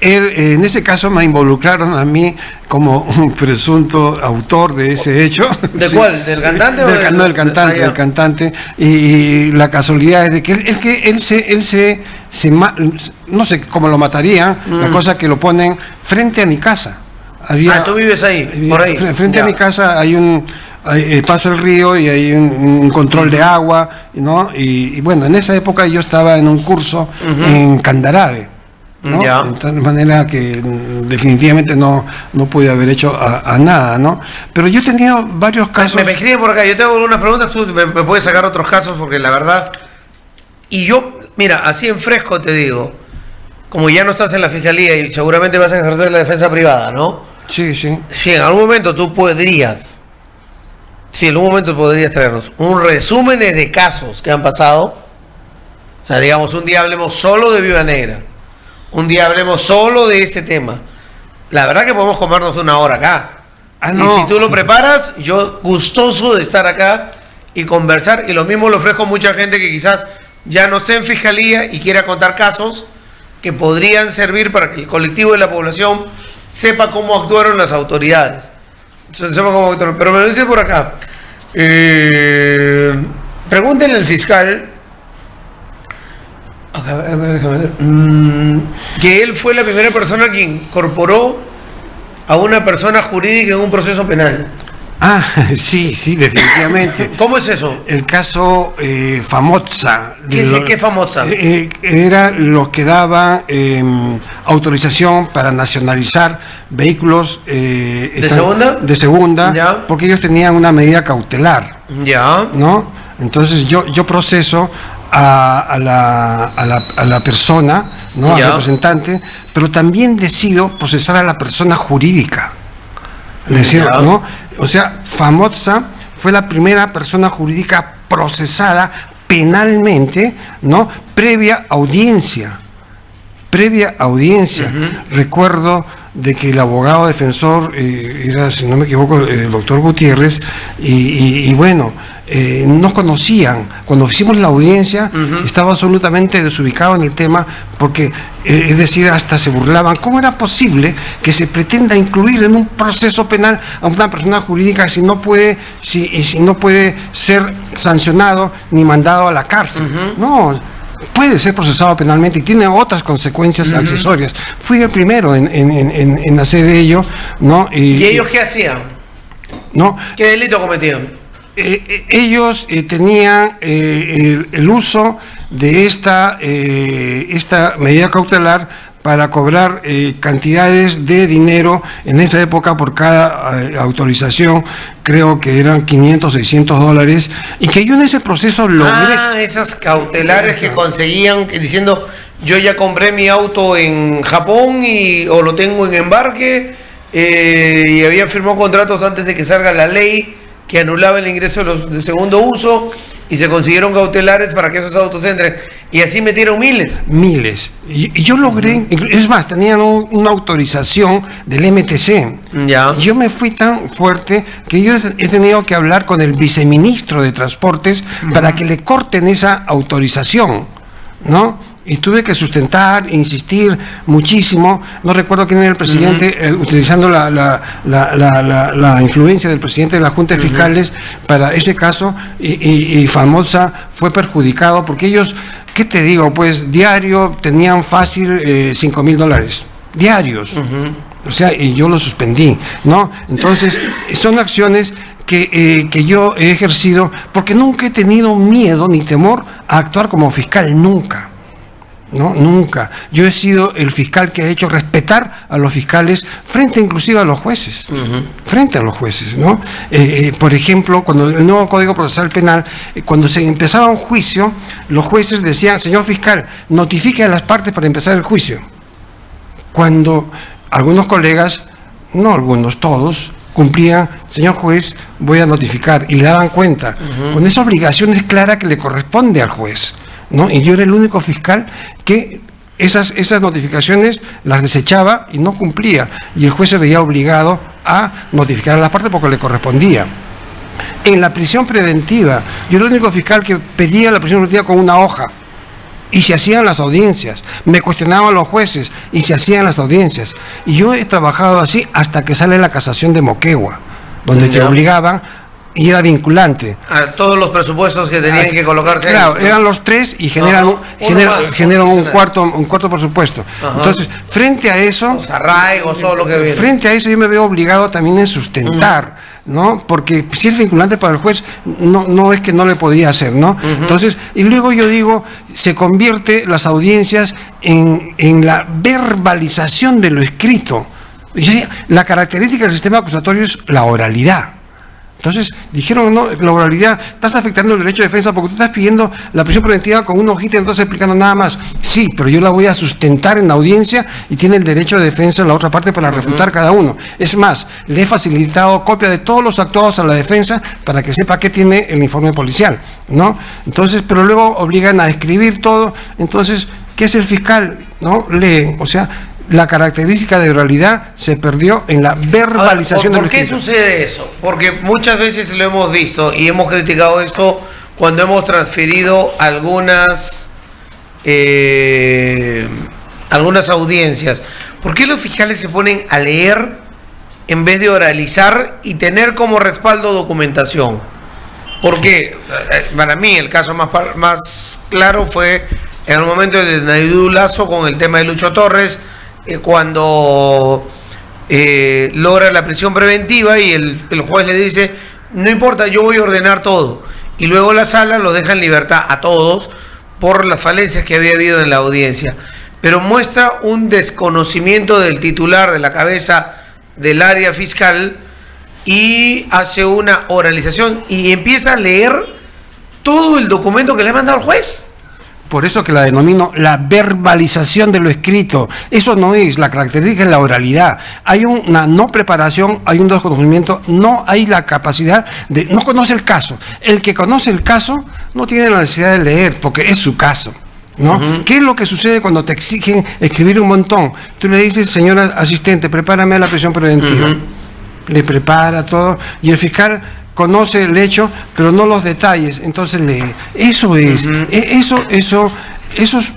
en ese caso me involucraron a mí como un presunto autor de ese hecho. ¿De sí. ¿Cuál? ¿Del cantante? Del cantante. Y la casualidad es de que él se no sé cómo lo mataría, la cosa que lo ponen frente a mi casa. ¿Tú vives ahí? Por ahí. Frente a mi casa hay pasa el río y hay un control de agua, ¿no? Y bueno, en esa época yo estaba en un curso en Candarave, ¿no? De manera que definitivamente no pude haber hecho a nada, ¿no? Pero yo he tenido varios casos. Me escriben por acá, yo tengo algunas preguntas, tú me puedes sacar otros casos, porque la verdad, y yo, mira, así en fresco te digo, como ya no estás en la fiscalía y seguramente vas a ejercer la defensa privada, ¿no? Sí. Si en algún momento tú podrías traernos un resumen de casos que han pasado, o sea, digamos, un día hablemos solo de Viuda Negra, un día hablemos solo de este tema, la verdad que podemos comernos una hora acá. Y si tú lo preparas, yo gustoso de estar acá y conversar, y lo mismo le ofrezco a mucha gente que quizás ya no esté en fiscalía y quiera contar casos, que podrían servir para que el colectivo de la población sepa cómo actuaron las autoridades. Sepa cómo actuaron. Pero me lo dice por acá. Pregúntenle al fiscal que él fue la primera persona que incorporó a una persona jurídica en un proceso penal. Ah, sí, definitivamente. ¿Cómo es eso? El caso Famotza. ¿Qué Famotza? Era los que daban autorización para nacionalizar vehículos ¿De segunda? De segunda, ya, porque ellos tenían una medida cautelar. Ya. ¿No? Entonces yo proceso a la persona, ¿no? Al representante, pero también decido procesar a la persona jurídica. ¿No? O sea, Famotza fue la primera persona jurídica procesada penalmente, ¿no? Previa audiencia. Recuerdo de que el abogado defensor era, si no me equivoco, el doctor Gutiérrez, y bueno, nos conocían. Cuando hicimos la audiencia, estaba absolutamente desubicado en el tema, porque, es decir, hasta se burlaban. ¿Cómo era posible que se pretenda incluir en un proceso penal a una persona jurídica si no puede ser sancionado ni mandado a la cárcel? No, puede ser procesado penalmente y tiene otras consecuencias accesorias. Fui el primero en hacer ello, ¿no? ¿Y ellos qué hacían? ¿No? ¿Qué delito cometían? Ellos tenían el uso de esta medida cautelar para cobrar cantidades de dinero en esa época por cada autorización. Creo que eran $500, $600, y que yo en ese proceso logré... esas cautelares que conseguían diciendo, yo ya compré mi auto en Japón o lo tengo en embarque, y había firmado contratos antes de que salga la ley que anulaba el ingreso de los de segundo uso, y se consiguieron cautelares para que esos autos entren, y así metieron miles. Y yo logré, es más, tenían una autorización del MTC. Ya. Yo me fui tan fuerte que yo he tenido que hablar con el viceministro de Transportes para que le corten esa autorización, ¿no? Y tuve que sustentar, insistir muchísimo. No recuerdo quién era el presidente, utilizando la influencia del presidente de la Junta de Fiscales para ese caso, y Famotza fue perjudicado porque ellos, ¿qué te digo? Pues diario tenían fácil $5,000 diarios. O sea, y yo lo suspendí, ¿no? Entonces, son acciones que yo he ejercido porque nunca he tenido miedo ni temor a actuar como fiscal, nunca. No, nunca. Yo he sido el fiscal que ha hecho respetar a los fiscales frente inclusive a los jueces, frente a los jueces, ¿no? Por ejemplo, cuando el nuevo Código Procesal Penal, cuando se empezaba un juicio, los jueces decían, señor fiscal, notifique a las partes para empezar el juicio. Cuando algunos colegas, no algunos, todos, cumplían, señor juez, voy a notificar, y le daban cuenta. Con esa obligación es clara que le corresponde al juez, ¿no? Y yo era el único fiscal que esas notificaciones las desechaba y no cumplía, y el juez se veía obligado a notificar a las partes porque le correspondía. En la prisión preventiva, yo era el único fiscal que pedía la prisión preventiva con una hoja, y se hacían las audiencias. Me cuestionaban los jueces y se hacían las audiencias, y yo he trabajado así hasta que sale la casación de Moquegua, donde te obligaban, y era vinculante. A todos los presupuestos que tenían que colocarse. Claro, eran los tres y generan un cuarto presupuesto. Entonces, frente a eso, los arraigos, todo lo que viene. Frente a eso yo me veo obligado también en sustentar, ¿no? Porque si es vinculante para el juez, no es que no le podía hacer, ¿no? Entonces, y luego yo digo, se convierte las audiencias en la verbalización de lo escrito. La característica del sistema acusatorio es la oralidad. Entonces dijeron, no, la oralidad, estás afectando el derecho de defensa porque tú estás pidiendo la prisión preventiva con una hojita y entonces explicando nada más. Sí, pero yo la voy a sustentar en la audiencia y tiene el derecho de defensa en la otra parte para refutar cada uno. Es más, le he facilitado copia de todos los actuados a la defensa para que sepa qué tiene el informe policial, ¿no? Entonces, pero luego obligan a escribir todo. Entonces, ¿qué es el fiscal? ¿No? Lee, o sea, la característica de oralidad se perdió en la verbalización. ¿Por qué sucede eso? Porque muchas veces lo hemos visto y hemos criticado esto cuando hemos transferido algunas algunas audiencias, ¿por qué los fiscales se ponen a leer en vez de oralizar y tener como respaldo documentación? Porque para mí el caso más claro fue en el momento de Nayib Lazo con el tema de Lucho Torres, cuando logra la prisión preventiva y el juez le dice, no importa, yo voy a ordenar todo. Y luego la sala lo deja en libertad a todos por las falencias que había habido en la audiencia. Pero muestra un desconocimiento del titular, de la cabeza del área fiscal, y hace una oralización y empieza a leer todo el documento que le manda al juez. Por eso que la denomino la verbalización de lo escrito. Eso no es, la característica es la oralidad. Hay una no preparación, hay un desconocimiento, no hay la capacidad de... No conoce el caso. El que conoce el caso no tiene la necesidad de leer, porque es su caso, ¿no? ¿Qué es lo que sucede cuando te exigen escribir un montón? Tú le dices, señora asistente, prepárame a la prisión preventiva. Le prepara todo, y el fiscal conoce el hecho, pero no los detalles, entonces lee. Eso es, eso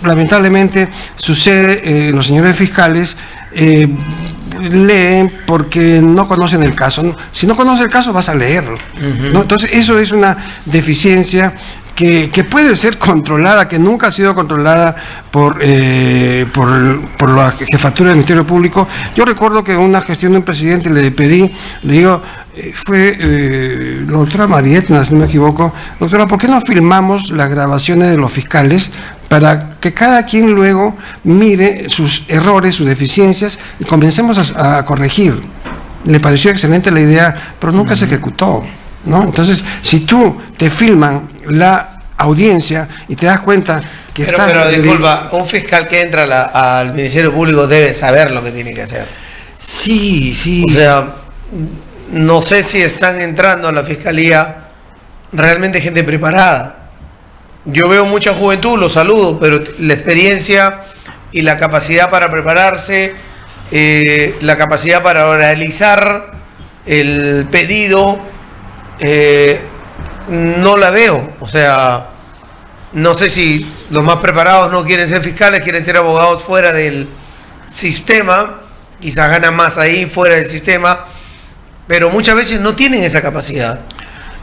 lamentablemente sucede. Los señores fiscales leen porque no conocen el caso. Si no conoces el caso, vas a leerlo, ¿no? Entonces eso es una deficiencia que puede ser controlada, que nunca ha sido controlada por la jefatura del Ministerio Público. Yo recuerdo que en una gestión de un presidente le digo, fue la doctora Marietna, si no me equivoco, doctora, ¿por qué no filmamos las grabaciones de los fiscales para que cada quien luego mire sus errores, sus deficiencias y comencemos a corregir? Le pareció excelente la idea, pero nunca se ejecutó, ¿no? Entonces, si tú te filman la audiencia y te das cuenta que pero disculpa, un fiscal que entra al Ministerio Público debe saber lo que tiene que hacer. Sí. O sea, no sé si están entrando a la fiscalía realmente gente preparada. Yo veo mucha juventud, los saludo, pero la experiencia y la capacidad para prepararse, la capacidad para oralizar el pedido, no la veo. O sea, no sé si los más preparados no quieren ser fiscales, quieren ser abogados fuera del sistema, quizás ganan más ahí fuera del sistema, pero muchas veces no tienen esa capacidad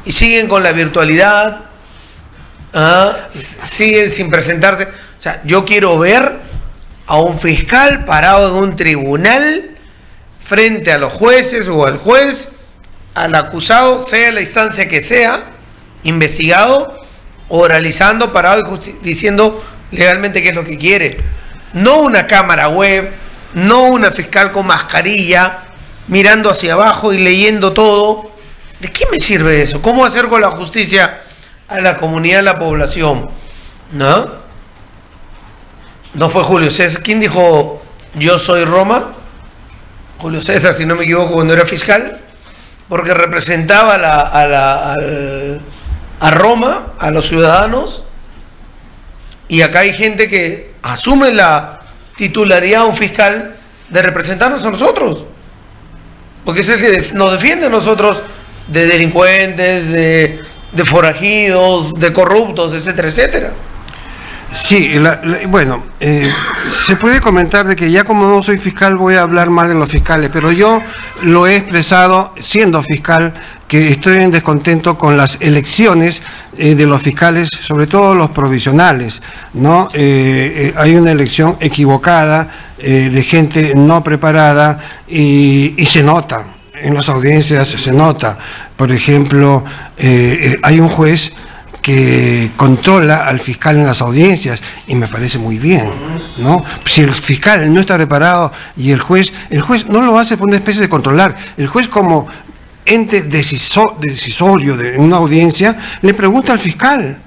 y siguen con la virtualidad, siguen sin presentarse. O sea, yo quiero ver a un fiscal parado en un tribunal frente a los jueces o al juez, al acusado, sea la instancia que sea, investigado, oralizando, parado y diciendo legalmente qué es lo que quiere. No una cámara web, no una fiscal con mascarilla, mirando hacia abajo y leyendo todo. ¿De qué me sirve eso? ¿Cómo hacer con la justicia a la comunidad, a la población? ¿No fue Julio César? ¿Quién dijo yo soy Roma? Julio César, si no me equivoco, cuando era fiscal, porque representaba a Roma, a los ciudadanos, y acá hay gente que asume la titularidad de un fiscal de representarnos a nosotros, porque es el que nos defiende a nosotros de delincuentes, de forajidos, de corruptos, etcétera, etcétera. Sí, bueno, se puede comentar de que ya como no soy fiscal voy a hablar más de los fiscales, pero yo lo he expresado siendo fiscal, que estoy en descontento con las elecciones de los fiscales, sobre todo los provisionales, ¿no? Hay una elección equivocada, de gente no preparada, y se nota, en las audiencias se nota. Por ejemplo, hay un juez que controla al fiscal en las audiencias, y me parece muy bien, ¿no? Si el fiscal no está preparado y el juez no lo hace por una especie de controlar, el juez como ente decisorio de una audiencia le pregunta al fiscal,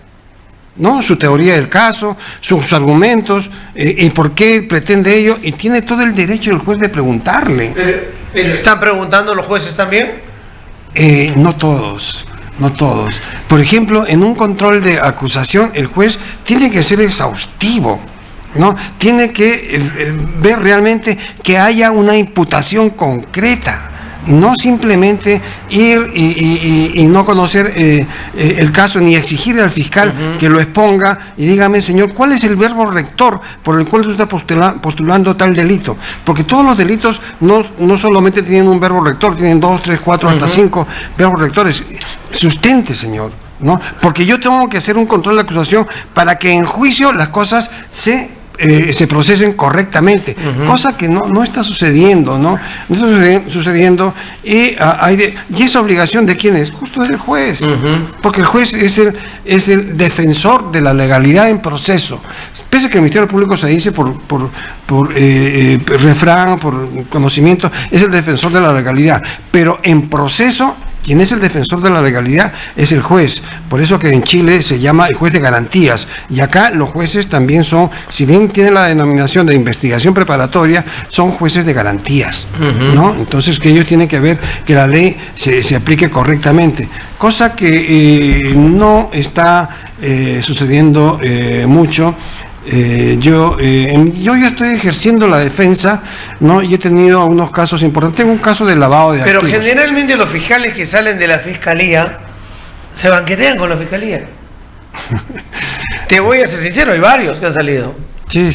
¿no? Su teoría del caso, sus argumentos, y por qué pretende ello, y tiene todo el derecho el juez de preguntarle. ¿Pero están preguntando los jueces también? No todos. Por ejemplo, en un control de acusación, el juez tiene que ser exhaustivo, ¿no? Tiene que ver realmente que haya una imputación concreta, y no simplemente ir y no conocer el caso, ni exigir al fiscal que lo exponga y dígame, señor, ¿cuál es el verbo rector por el cual usted está postulando tal delito? Porque todos los delitos no solamente tienen un verbo rector, tienen 2, 3, 4, hasta 5 verbos rectores. Sustente, señor, ¿no? Porque yo tengo que hacer un control de acusación para que en juicio las cosas se procesen correctamente, cosa que no está sucediendo, ¿no? No está sucediendo, y esa obligación ¿de quién es? Justo del juez, porque el juez es el defensor de la legalidad en proceso. Pese a que el Ministerio Público se dice por refrán, por conocimiento, es el defensor de la legalidad, pero en proceso, quien es el defensor de la legalidad es el juez. Por eso que en Chile se llama el juez de garantías. Y acá los jueces también son, si bien tienen la denominación de investigación preparatoria, son jueces de garantías, ¿no? Entonces que ellos tienen que ver que la ley se aplique correctamente. Cosa que no está sucediendo mucho. Yo ya estoy ejerciendo la defensa, ¿no? Y he tenido unos casos importantes. Tengo un caso de lavado de activos. Pero generalmente los fiscales que salen de la fiscalía se banquetean con la fiscalía. Te voy a ser sincero, hay varios que han salido. Sí.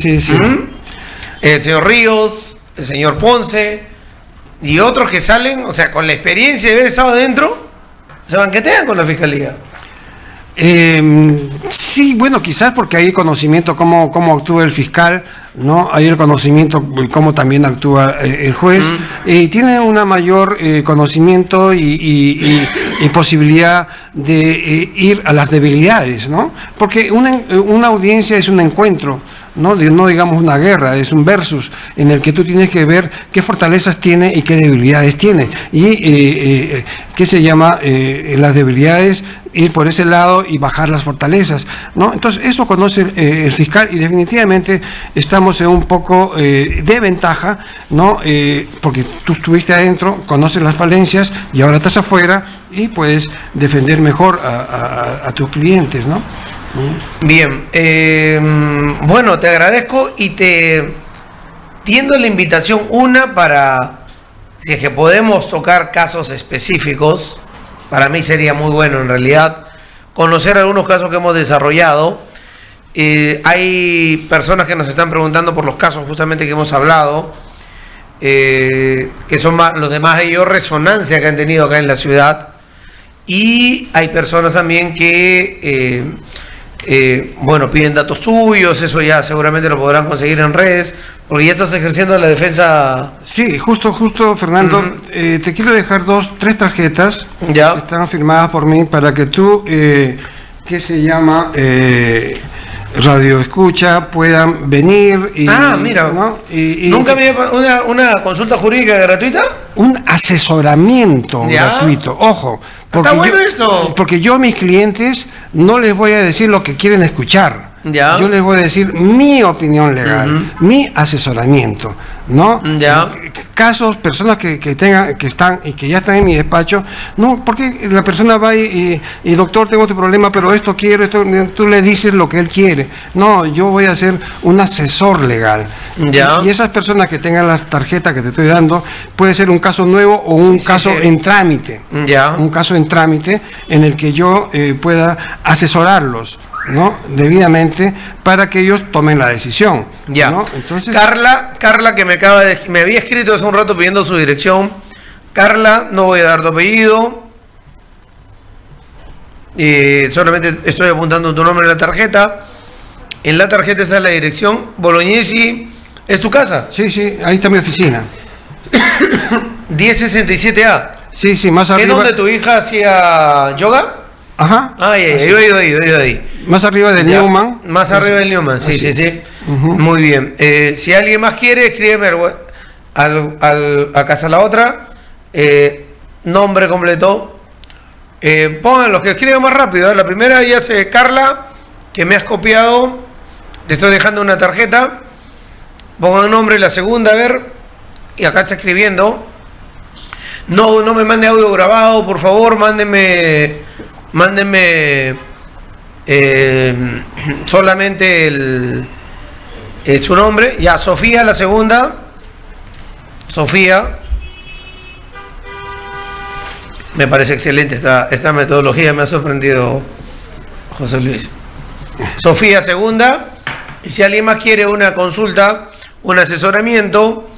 El señor Ríos, el señor Ponce y otros que salen, o sea, con la experiencia de haber estado adentro, se banquetean con la fiscalía. Sí, bueno, quizás porque hay conocimiento cómo actúa el fiscal, ¿no? Hay el conocimiento cómo también actúa el juez, y tiene una mayor conocimiento y posibilidad de ir a las debilidades, ¿no? Porque una audiencia es un encuentro, no digamos una guerra, es un versus en el que tú tienes que ver qué fortalezas tiene y qué debilidades tiene, y qué se llama las debilidades, ir por ese lado y bajar las fortalezas, ¿no? Entonces eso conoce el fiscal, y definitivamente estamos en un poco de ventaja, ¿no? Porque tú estuviste adentro, conoces las falencias y ahora estás afuera y puedes defender mejor a tus clientes, ¿no? Bien, bueno, te agradezco y te tiendo la invitación para, si es que podemos tocar casos específicos, para mí sería muy bueno en realidad conocer algunos casos que hemos desarrollado. Hay personas que nos están preguntando por los casos justamente que hemos hablado, que son los de mayor resonancia que han tenido acá en la ciudad, y hay personas también que bueno, piden datos tuyos. Eso ya seguramente lo podrán conseguir en redes, porque ya estás ejerciendo la defensa. Sí, justo Fernando, te quiero dejar 3 tarjetas ya que están firmadas por mí para que tú, que se llama Radio Escucha, puedan venir y, mira, ¿no? ¿Nunca había una consulta jurídica gratuita? Un asesoramiento gratuito, ojo, porque está bueno esto. Porque yo a mis clientes no les voy a decir lo que quieren escuchar. Yo les voy a decir mi opinión legal, mi asesoramiento, ¿no? Casos, personas que están y que ya están en mi despacho, no, porque la persona va y doctor, tengo este problema, pero esto quiero, tú le dices lo que él quiere. No, yo voy a ser un asesor legal. Y esas personas que tengan las tarjetas que te estoy dando, puede ser un caso nuevo o un caso en trámite. Un caso en trámite en el que yo pueda asesorarlos, ¿no? Debidamente, para que ellos tomen la decisión, ¿no? Entonces, Carla que me había escrito hace un rato pidiendo su dirección. Carla, no voy a dar tu apellido, solamente estoy apuntando tu nombre en la tarjeta. En la tarjeta está la dirección. Bolognesi, ¿es tu casa? Sí, ahí está mi oficina. 1067A. Sí, más arriba. ¿Es donde tu hija hacía yoga? Ajá. Yo he ido ahí. Más arriba del Newman. Más arriba del Newman, sí. Muy bien. Si alguien más quiere, escríbeme acá está la otra. Nombre completo. Pongan los que escriban más rápido. La primera ya se Carla, que me has copiado. Te estoy dejando una tarjeta. Pongan el nombre. La segunda, a ver. Y acá está escribiendo. No me mande audio grabado, por favor. Mándenme solamente su nombre. Ya, Sofía, la segunda. Sofía. Me parece excelente esta metodología, me ha sorprendido, José Luis. Sofía, segunda. Y si alguien más quiere una consulta, un asesoramiento,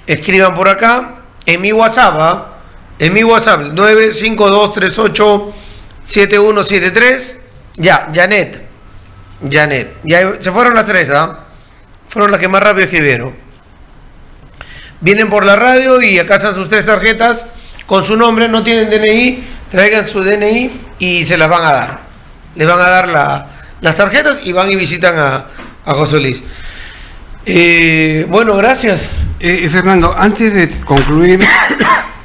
escriban por acá en mi WhatsApp, en mi WhatsApp 952387173. Ya, Janet, ya se fueron las tres, fueron las que más rápido escribieron. Vienen por la radio y acá están sus 3 tarjetas con su nombre, no tienen DNI, traigan su DNI y se las van a dar. Les van a dar las tarjetas y van y visitan a José Luis. Bueno, gracias. Fernando, antes de concluir,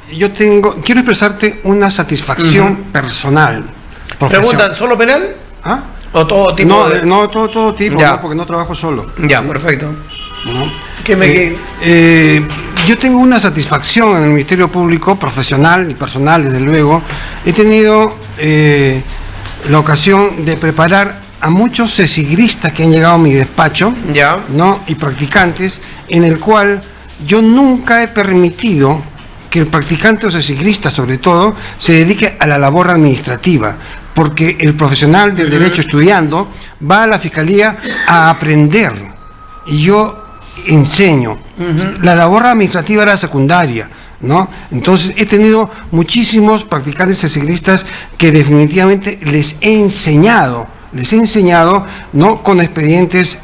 quiero expresarte una satisfacción personal. Preguntan, ¿solo penal? ¿Ah? ¿O todo tipo? No, todo tipo, ya. No, porque no trabajo solo. Ya, perfecto. ¿No? Yo tengo una satisfacción en el Ministerio Público, profesional y personal, desde luego. He tenido la ocasión de preparar a muchos cesigristas que han llegado a mi despacho, ya, ¿no? Y practicantes, en el cual yo nunca he permitido que el practicante o cesigrista, sobre todo, se dedique a la labor administrativa, porque el profesional del derecho estudiando va a la fiscalía a aprender, y yo enseño. La labor administrativa era secundaria, ¿no? Entonces he tenido muchísimos practicantes cesilistas que definitivamente les he enseñado, ¿no? Con expedientes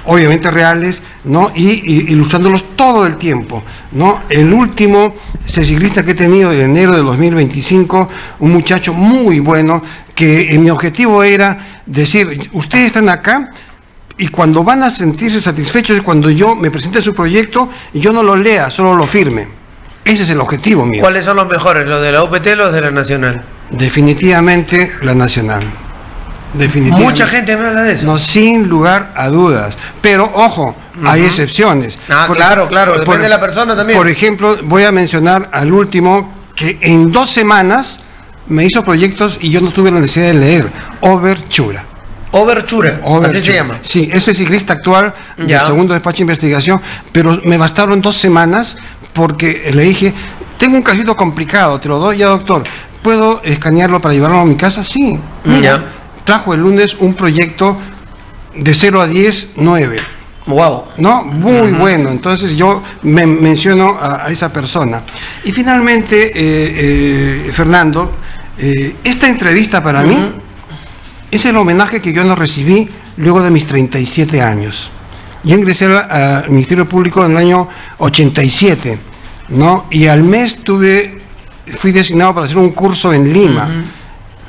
obviamente reales, ¿no? Y ilustrándolos todo el tiempo, ¿no? El último cesigrista que he tenido de enero de 2025, un muchacho muy bueno, que mi objetivo era decir, ustedes están acá, y cuando van a sentirse satisfechos es cuando yo me presente su proyecto y yo no lo lea, solo lo firme. Ese es el objetivo mío. ¿Cuáles son los mejores, los de la UPT o los de la Nacional? Definitivamente la Nacional. Definitivamente. Mucha gente me habla de eso. No, sin lugar a dudas. Pero, ojo, hay excepciones. Claro, depende de la persona también. Por ejemplo, voy a mencionar al último, que en 2 semanas me hizo proyectos y yo no tuve la necesidad de leer. Overtura. Así se llama. Sí, ese ciclista actual del segundo despacho de investigación, pero me bastaron 2 semanas porque le dije, tengo un casito complicado, te lo doy ya, doctor, ¿puedo escanearlo para llevarlo a mi casa? Sí. Mira, trajo el lunes un proyecto de 0 a 10, 9. Wow. ¿No? Muy bueno. Entonces yo me menciono a esa persona. Y finalmente, Fernando, esta entrevista para mí es el homenaje que yo no recibí luego de mis 37 años. Yo ingresé al Ministerio Público en el año 87, ¿no? Y al mes fui designado para hacer un curso en Lima.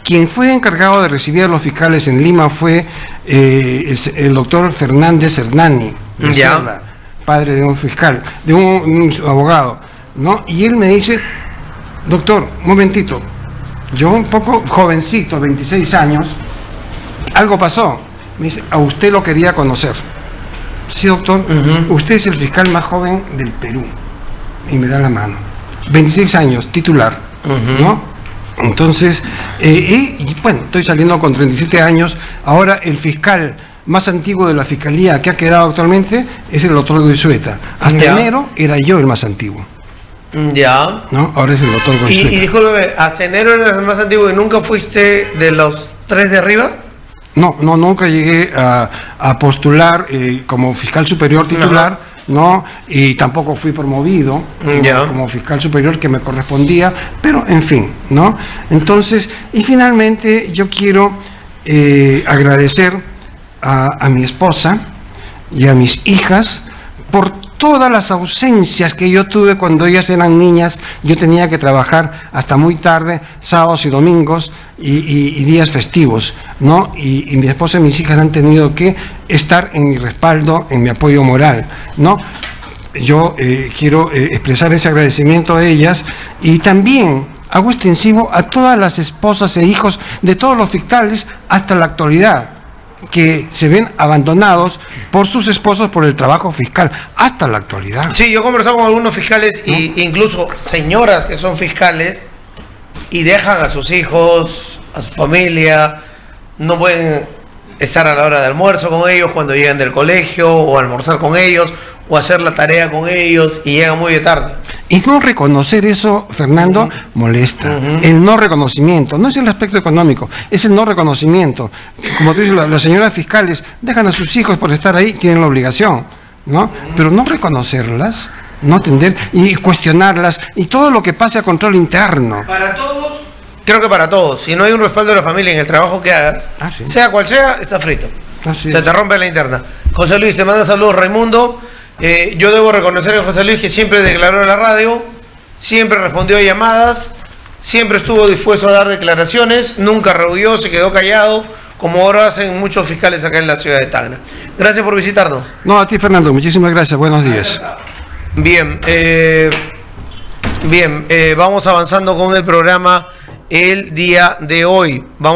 Quien fue encargado de recibir a los fiscales en Lima fue el doctor Fernández Hernani, padre de un fiscal, de un abogado, ¿no? Y él me dice, doctor, un momentito, yo un poco jovencito, 26 años, algo pasó. Me dice, a usted lo quería conocer. Sí, doctor, usted es el fiscal más joven del Perú. Y me da la mano. 26 años, titular, ¿no? Entonces, bueno, estoy saliendo con 37 años. Ahora el fiscal más antiguo de la fiscalía que ha quedado actualmente es el doctor Goizueta. Hasta enero era yo el más antiguo. ¿No? Ahora es el doctor Goizueta. Y discúlpeme, hasta enero eres el más antiguo y nunca fuiste de los 3 de arriba. No, nunca llegué a postular como fiscal superior titular, ¿no? Y tampoco fui promovido como fiscal superior que me correspondía, pero en fin, ¿no? Entonces, y finalmente yo quiero agradecer a mi esposa y a mis hijas por todas las ausencias que yo tuve cuando ellas eran niñas. Yo tenía que trabajar hasta muy tarde, sábados y domingos y días festivos, ¿no? Y mi esposa y mis hijas han tenido que estar en mi respaldo, en mi apoyo moral, ¿no? Yo quiero expresar ese agradecimiento a ellas y también hago extensivo a todas las esposas e hijos de todos los fiscales hasta la actualidad, que se ven abandonados por sus esposos por el trabajo fiscal, hasta la actualidad. Sí, yo he conversado con algunos fiscales e incluso señoras que son fiscales y dejan a sus hijos, a su familia, no pueden estar a la hora de almuerzo con ellos cuando llegan del colegio, o almorzar con ellos, o hacer la tarea con ellos, y llegan muy de tarde. Y no reconocer eso, Fernando, molesta. El no reconocimiento, no es el aspecto económico, es el no reconocimiento. Como tú dices, las señoras fiscales dejan a sus hijos por estar ahí, tienen la obligación, ¿no? Pero no reconocerlas, no atender y cuestionarlas, y todo lo que pase a control interno. Para todos, creo que para todos. Si no hay un respaldo de la familia en el trabajo que hagas, Sí. sea cual sea, está frito. Así Se es. te rompe la interna. José Luis, te manda saludos, Raimundo. Yo debo reconocer a José Luis que siempre declaró en la radio, siempre respondió a llamadas, siempre estuvo dispuesto a dar declaraciones, nunca rehuió, se quedó callado, como ahora hacen muchos fiscales acá en la ciudad de Tacna. Gracias por visitarnos. No, a ti, Fernando, muchísimas gracias, buenos días. Bien, vamos avanzando con el programa el día de hoy. Vamos